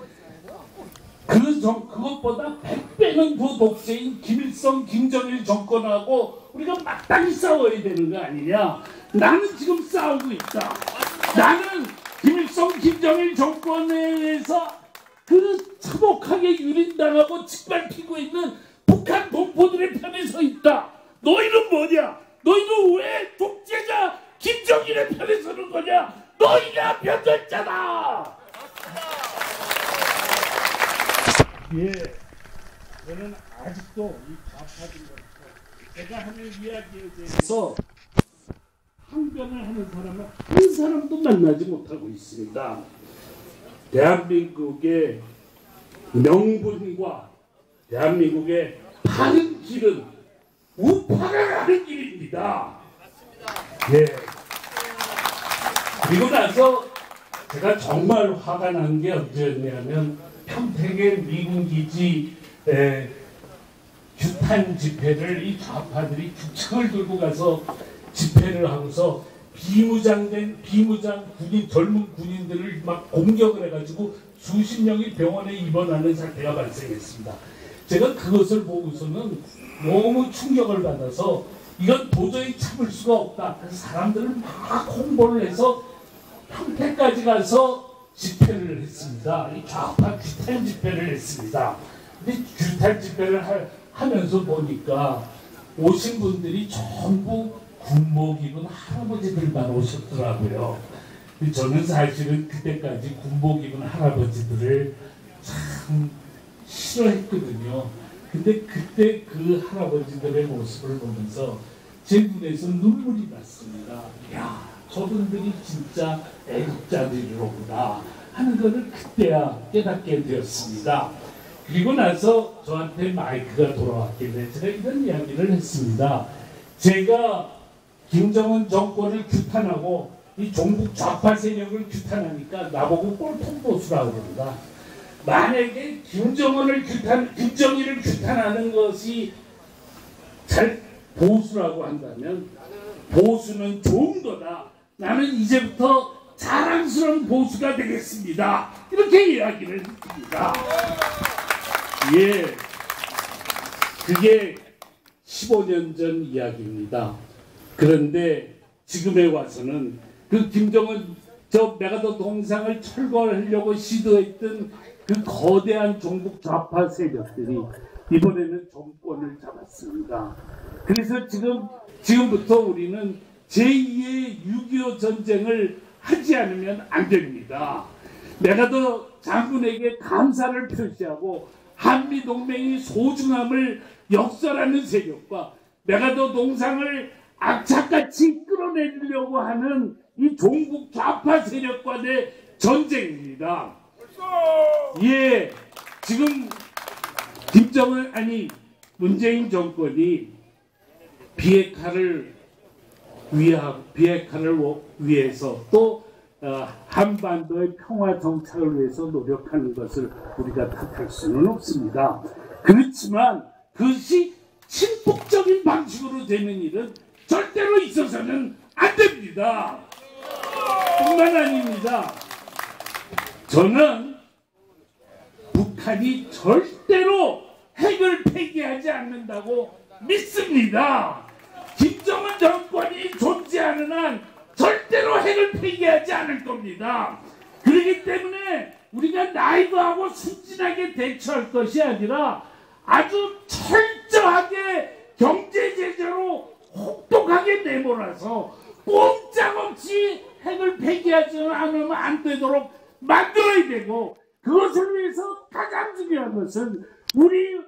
그것보다 100배는 더 독재인 김일성, 김정일 정권하고 우리가 마땅히 싸워야 되는 거 아니냐? 나는 지금 싸우고 있다. 나는 김일성, 김정일 정권에 의해서 그 참혹하게 유린당하고 짓밟히고 있는 북한 동포들의 편에 서 있다. 너희는 뭐냐? 너희는 왜 독재자 김정일의 편에 서는 거냐? 너희가 변절자다. 예, 저는 아직도 이 좌파들로서 제가 하는 이야기에 대해서 항변을 하는 사람은 한 사람도 만나지 못하고 있습니다. 대한민국의 명분과 대한민국의 바른 길은 우파가 가는 길입니다. 예. 그리고 나서 제가 정말 화가 난 게 언제였냐면 평택의 미군 기지 규탄 집회를 이 좌파들이 규칙을 들고 가서 집회를 하고서 비무장 군인, 젊은 군인들을 막 공격을 해가지고 수십 명이 병원에 입원하는 사태가 발생했습니다. 제가 그것을 보고서는 너무 충격을 받아서 이건 도저히 참을 수가 없다. 그래서 사람들을 막 홍보를 해서 평택까지 가서 집회를 했습니다. 이 좌파 규탄 집회를 했습니다. 근데 규탄 집회를 하면서 보니까 오신 분들이 전부 군복 입은 할아버지들만 오셨더라고요. 저는 사실은 그때까지 군복 입은 할아버지들을 참 싫어했거든요. 근데 그때 그 할아버지들의 모습을 보면서 제 눈에서 눈물이 났습니다. 야, 저분들이 진짜 애국자들이로구나 하는 것을 그때야 깨닫게 되었습니다. 그리고 나서 저한테 마이크가 돌아왔길래 제가 이런 이야기를 했습니다. 제가 김정은 정권을 규탄하고 이 종북 좌파 세력을 규탄하니까 나보고 꼴통 보수라고 그런다. 만약에 김정일을 규탄하는 것이 잘 보수라고 한다면 보수는 좋은 거다. 나는 이제부터 자랑스러운 보수가 되겠습니다. 이렇게 이야기를 했습니다. 예, 그게 15년 전 이야기입니다. 그런데 지금에 와서는 그 김정은 메가더 동상을 철거하려고 시도했던 그 거대한 종북 좌파 세력들이 이번에는 정권을 잡았습니다. 그래서 지금부터 우리는 제2의 6.25 전쟁을 하지 않으면 안 됩니다. 메가더 장군에게 감사를 표시하고 한미동맹의 소중함을 역설하는 세력과 메가더 동상을 악착같이 끌어내려고 하는 이 종북 좌파 세력과의 전쟁입니다. 예, 지금 문재인 정권이 비핵화를 위해서 또 한반도의 평화 정착을 위해서 노력하는 것을 우리가 탓할 수는 없습니다. 그렇지만 그것이 친북적인 방식으로 되는 일은 절대로 있어서는 안 됩니다. 뿐만 아닙니다. 저는 북한이 절대로 핵을 폐기하지 않는다고 믿습니다. 김정은 정권이 존재하는 한 절대로 핵을 폐기하지 않을 겁니다. 그렇기 때문에 우리가 나이브하고 순진하게 대처할 것이 아니라 아주 철저하게 경제 제재로 혹독하게 내몰아서 꼼짝없이 핵을 폐기하지 않으면 안 되도록 만들어야 되고, 그것을 위해서 가장 중요한 것은 우리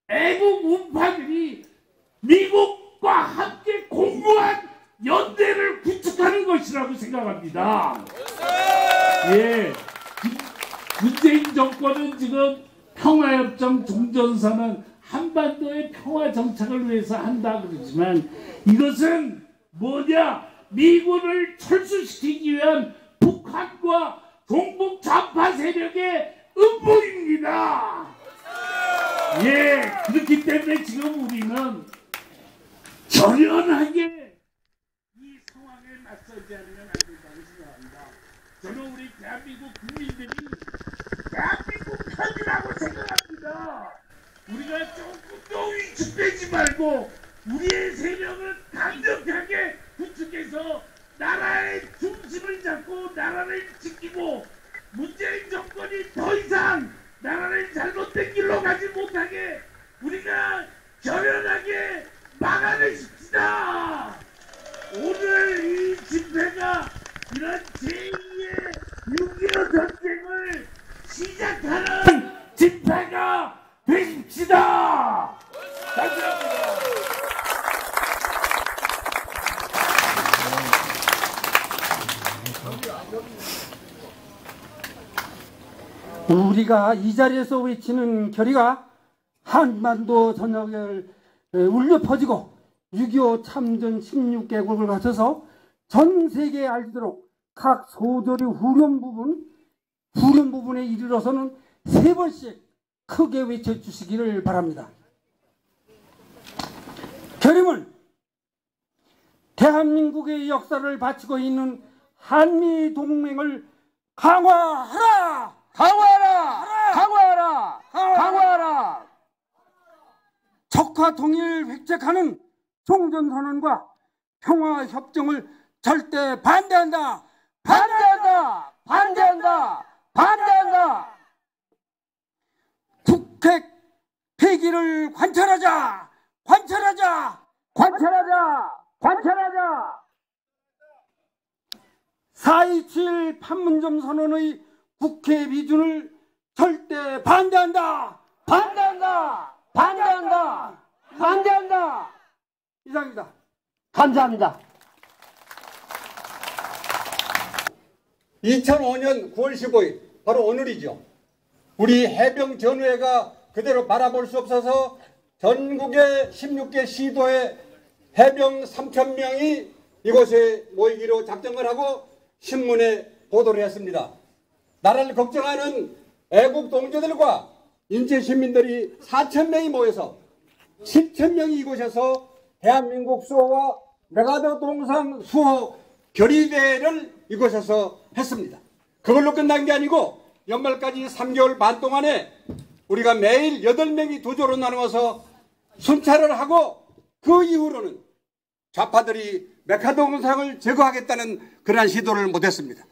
애국 우파들이 미국과 함께 공무한 연대를 구축하는 것이라고 생각합니다. 예, 문재인 정권은 지금 평화협정 종전선언 한반도의 평화 정착을 위해서 한다 그러지만 이것은 뭐냐? 미군을 철수시키기 위한 북한과 종북 좌파 세력의 음모입니다. 예, 그렇기 때문에 지금 우리는 결연하게 이 상황에 맞서지 않으면 안 된다고 생각합니다. 저는 우리 대한민국 국민들이 대한민국 편이라고 생각합니다. 우리가 조금도 위축되지 말고 우리의 세력을 강력하게 구축해서 나라의 중심을 잡고 나라를 지키고 문재인 정권이 더 이상 나라를 잘못된 길로 가지 못하게 우리가 결연하게 막아내십시다. 오늘 이 집회가 이런 제2의 6.25 전쟁을 시작하는 집회가 되십시다. 감사합니다. 우리가 이 자리에서 외치는 결의가 한반도 전역을 울려 퍼지고 6.25 참전 16개국을 거쳐서 전 세계에 알리도록 각 소절의 후렴 부분에 이르러서는 3번씩 크게 외쳐주시기를 바랍니다. 결의문 대한민국의 역사를 바치고 있는 한미동맹을 강화하라! 강화하라! 강화하라! 강화하라! 적화 통일 획책하는 종전선언과 평화협정을 절대 반대한다! 반대한다! 반대한다! 반대한다! 북핵 폐기를 관철하자! 관철하자! 관철하자! 관철하자! 4.27 판문점 선언의 국회 비준을 절대 반대한다! 반대한다! 반대한다! 반대한다! 이상입니다. 감사합니다. 2005년 9월 15일 바로 오늘이죠. 우리 해병 전우회가 그대로 바라볼 수 없어서 전국의 16개 시도의 해병 3,000명이 이곳에 모이기로 작정을 하고 신문에 보도를 했습니다. 나라를 걱정하는 애국 동지들과 인제 시민들이 4,000명이 모여서 7,000명이 이곳에서 대한민국 수호와 메가더 동상 수호 결의대회를 이곳에서 했습니다. 그걸로 끝난 게 아니고 연말까지 3개월 반 동안에 우리가 매일 8명이 두 조로 나누어서 순찰을 하고 그 이후로는 좌파들이 메가더 동상을 제거하겠다는 그러한 시도를 못했습니다.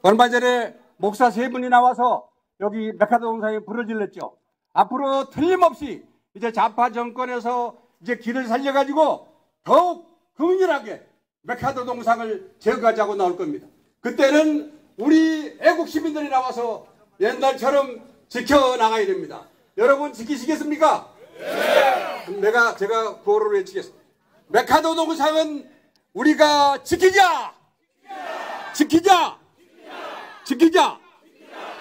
얼마 전에 목사 3분이 나와서 여기 메가더 동상에 불을 질렀죠. 앞으로 틀림없이 이제 좌파 정권에서 이제 길을 살려가지고 더욱 긍휼하게 메가더 동상을 제거하자고 나올 겁니다. 그때는 우리 애국 시민들이 나와서 옛날처럼 지켜나가야 됩니다. 여러분 지키시겠습니까? 네. 제가 구호를 외치겠습니다. 메가더 동상은 우리가 지키자! 지키자! 지키자!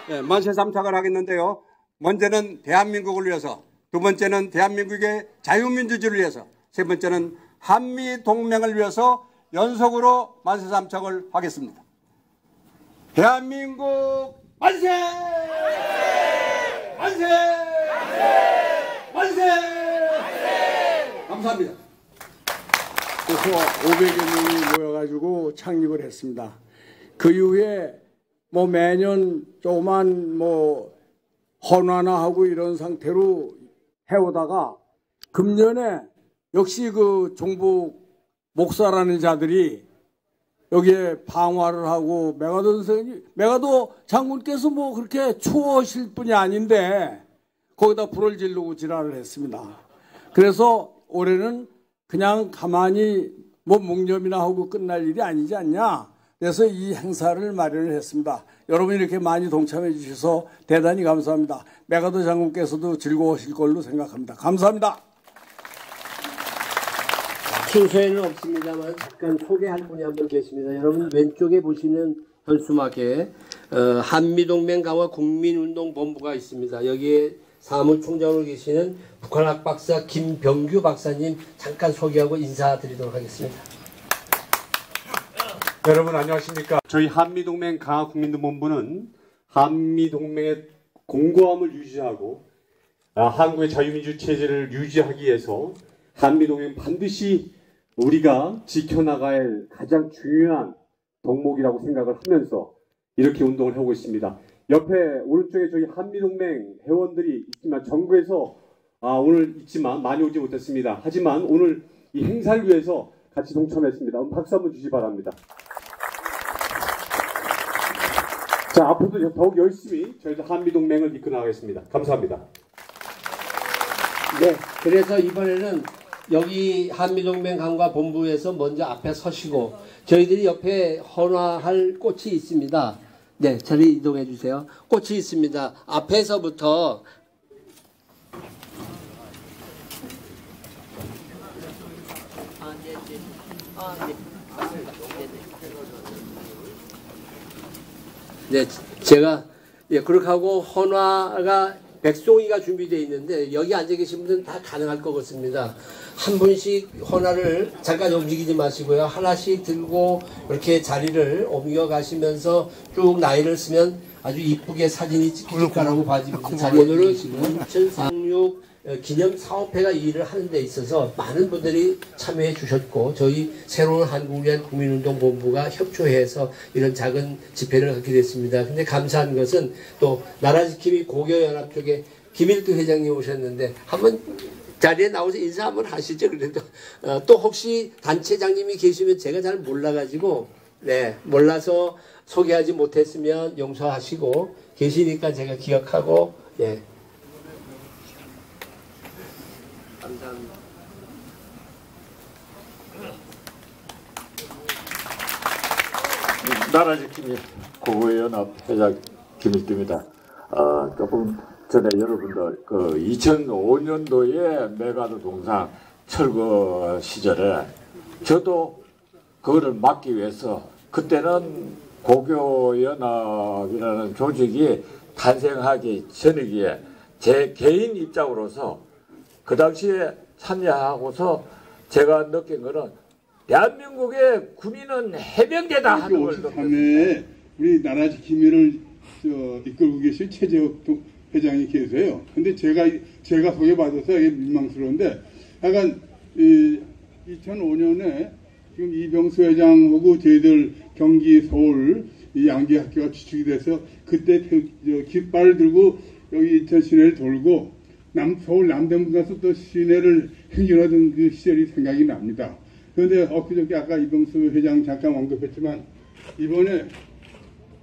네, 만세 삼창을 하겠는데요. 먼저는 대한민국을 위해서, 두 번째는 대한민국의 자유민주주의를 위해서, 세 번째는 한미동맹을 위해서 연속으로 만세 삼창을 하겠습니다. 대한민국 만세! 만세! 만세! 감사합니다. 그래서 500여 명이 모여가지고 창립을 했습니다. 그 이후에 뭐 매년 조그만 뭐 헌화나 이런 상태로 해오다가 금년에 역시 그 종북 목사라는 자들이 여기에 방화를 하고 메가더 장군께서 뭐 그렇게 추워하실 분이 아닌데 거기다 불을 지르고 지랄을 했습니다. 그래서 올해는 그냥 가만히 뭐 묵념이나 하고 끝날 일이 아니지 않냐. 그래서 이 행사를 마련을 했습니다. 여러분이 이렇게 많이 동참해 주셔서 대단히 감사합니다. 메가더 장군께서도 즐거우실 걸로 생각합니다. 감사합니다. 순서에는 없습니다만 잠깐 소개할 분이 한 분 계십니다. 여러분 왼쪽에 보시는 현수막에 한미동맹 강화 국민운동본부가 있습니다. 여기에 사무총장으로 계시는 북한학 박사 김병규 박사님 잠깐 소개하고 인사드리도록 하겠습니다. 여러분 안녕하십니까. 저희 한미동맹 강화 국민운동본부는 한미동맹의 공고함을 유지하고 한국의 자유민주 체제를 유지하기 위해서 한미동맹 반드시 우리가 지켜나가야 할 가장 중요한 덕목이라고 생각을 하면서 이렇게 운동을 하고 있습니다. 옆에 오른쪽에 저희 한미동맹 회원들이 있지만 전국에서 오늘 있지만 많이 오지 못했습니다. 하지만 오늘 이 행사를 위해서 같이 동참했습니다. 박수 한번 주시기 바랍니다. 자, 앞으로도 더욱 열심히 저희도 한미동맹을 이끌어 나가겠습니다. 감사합니다. 네, 그래서 이번에는 여기 한미동맹 강화 본부에서 먼저 앞에 서시고 저희들이 옆에 헌화할 꽃이 있습니다. 네, 저리 이동해 주세요. 꽃이 있습니다. 앞에서부터 네, 제가 그렇게 하고 헌화가 백송이가 준비되어 있는데 여기 앉아 계신 분들은 다 가능할 것 같습니다. 한 분씩 헌화를 잠깐 움직이지 마시고요. 하나씩 들고 이렇게 자리를 옮겨 가시면서 쭉 나이를 쓰면 아주 이쁘게 사진이 찍힐 거라고 봐집니다. 자리에 계시고요. 천상육 기념 사업회가 이 일을 하는 데 있어서 많은 분들이 참여해 주셨고 저희 새로운 한국을 위한 국민운동본부가 협조해서 이런 작은 집회를 갖게 됐습니다. 근데 감사한 것은 또 나라지킴이 고교연합 쪽에 김일두 회장님 오셨는데 한번 자리에 나오셔서 인사 한번 하시죠. 그래도 또 혹시 단체장님이 계시면 제가 잘 몰라가지고 네 몰라서 소개하지 못했으면 용서하시고 계시니까 제가 기억하고 예. 감사합니다. 나라지킴이 고교연합 회장 김일두입니다. 조금 전에 여러분들 그 2005년도에 메가더 동상 철거 시절에 저도 그거를 막기 위해서 그때는 고교연합이라는 조직이 탄생하기 전이기에 제 개인 입장으로서 그 당시에 참여하고서 제가 느낀 거는 대한민국의 군인은 해병대다 하는 걸 53회 우리 나라 지킴이를 이끌고 계실 최재욱 회장이 계세요. 근데 제가 소개받아서 이게 민망스러운데 약간 2005년에 지금 이병수 회장하고 저희들 경기 서울 이 양기 학교가 주축이 돼서 그때 깃발을 들고 여기 인천 시내를 돌고 서울 남대문 가서 또 시내를 행진하던 그 시절이 생각이 납니다. 그런데 엊그저께 아까 이병수 회장 잠깐 언급했지만 이번에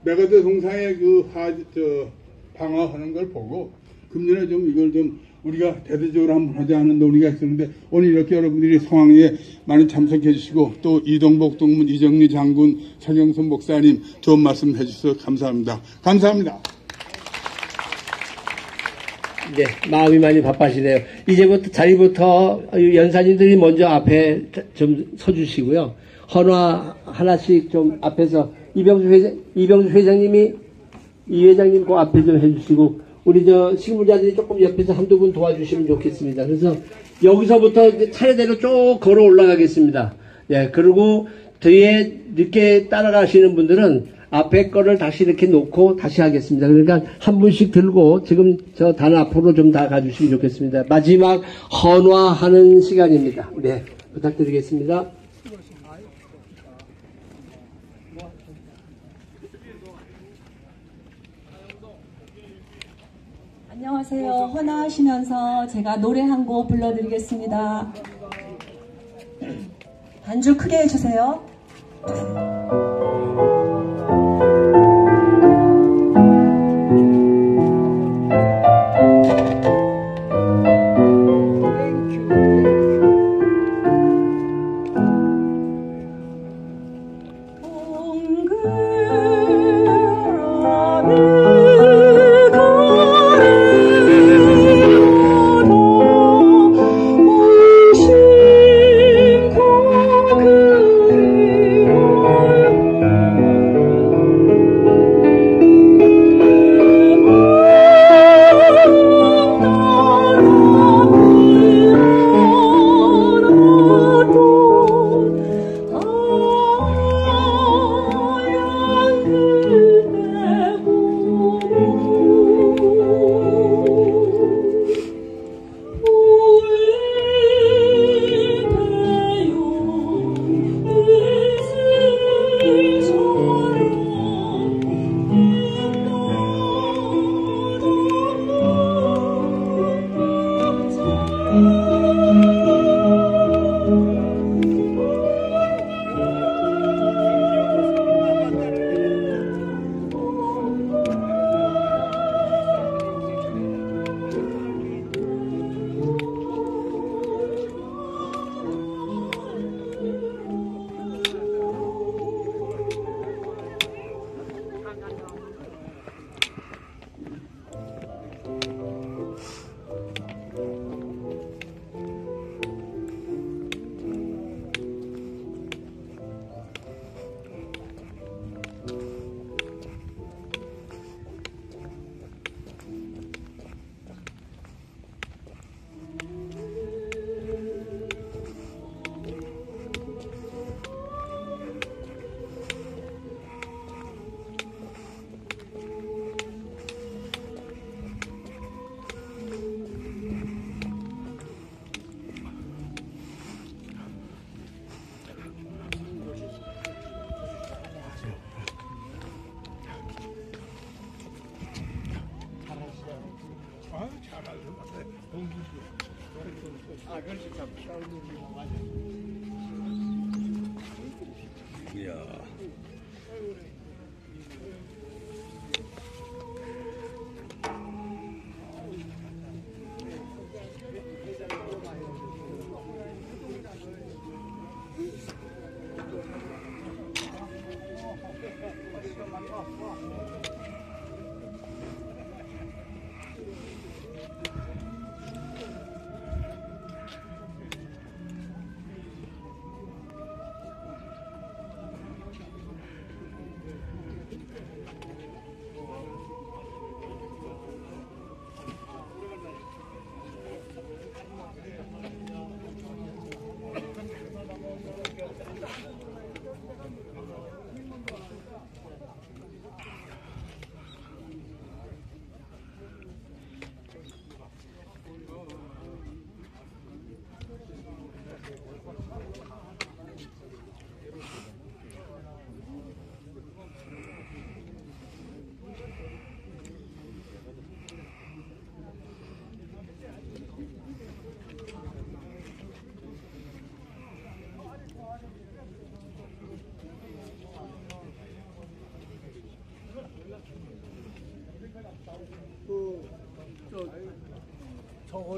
메가더 동상의 방어하는 걸 보고 금년에 좀 이걸 좀 우리가 대대적으로 한번 하자 하는 논의가 있었는데 오늘 이렇게 여러분들이 상황에 많이 참석해 주시고 또 이동복 동문 이정리 장군 서경선 목사님 좋은 말씀 해주셔서 감사합니다. 감사합니다. 네, 마음이 많이 바빠지네요. 이제부터 자리부터 연사님들이 먼저 앞에 좀 서주시고요. 헌화 하나씩 좀 앞에서 이병수 회장님이 이 회장님 그 앞에 좀 해주시고 우리 실무자들이 조금 옆에서 한두 분 도와주시면 좋겠습니다. 그래서 여기서부터 차례대로 쭉 걸어 올라가겠습니다. 예, 그리고 뒤에 늦게 따라가시는 분들은 앞에 거를 다시 이렇게 놓고 다시 하겠습니다. 그러니까 한 분씩 들고 지금 저 단 앞으로 좀 다 가주시면 좋겠습니다. 마지막 헌화하는 시간입니다. 네, 부탁드리겠습니다. 안녕하세요. 헌화하시면서 제가 노래 한 곡 불러드리겠습니다. 반주 크게 해주세요.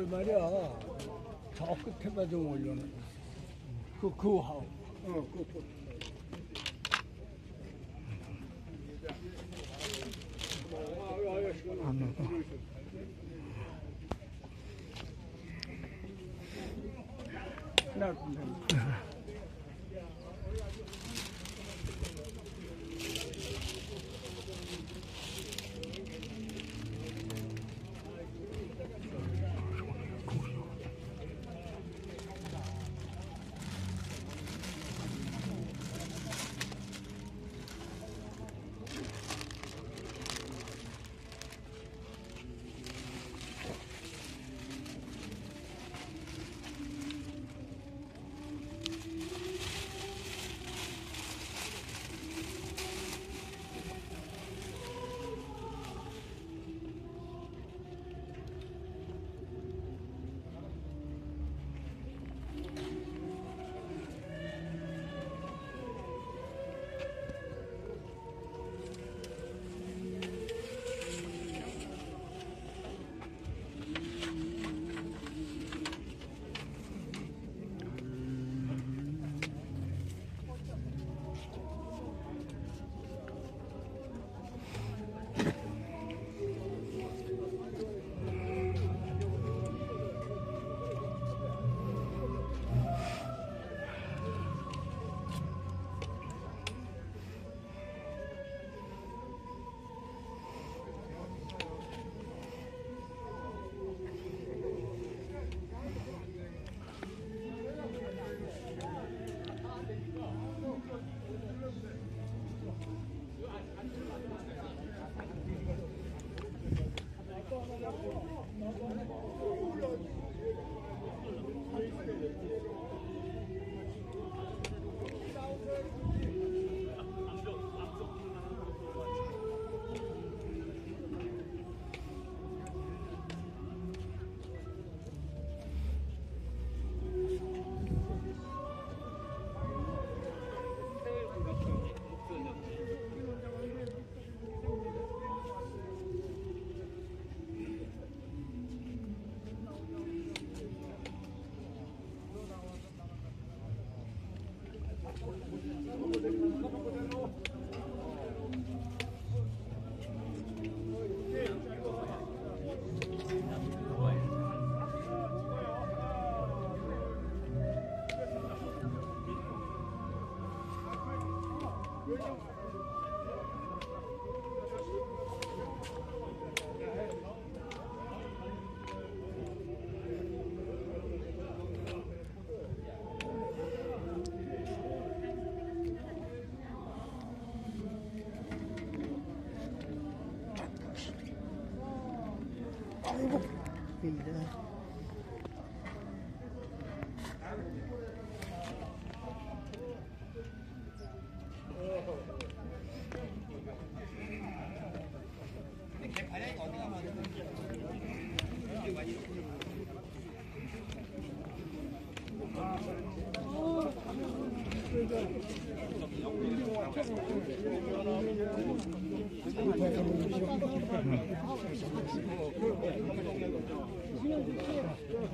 그걸 말이야. 저 끝에다 좀 올려놔. 그 하우.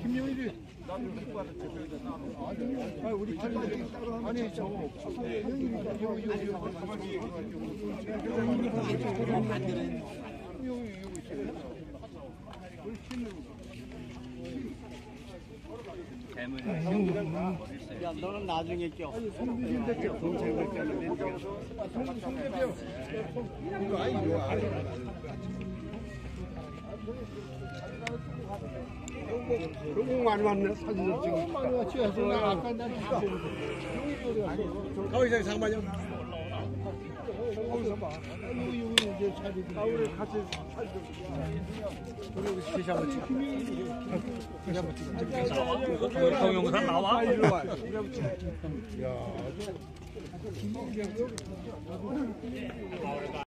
김영일이 우리 아니 저거 야, 너는 나중에 껴. 송비진 대표 동생을 꼈는데. 송 대표 이거 아니요. 너무 많이 왔네 사진을 찍어. 너무 많이 왔지. 나 아까 나 가만히 잠깐만요. 거기서 봐. 여기 이제 자리. 우리 같이 사진 좀. 우리 시시 한번 찍자. 동영상 나와? 일로 와. 야.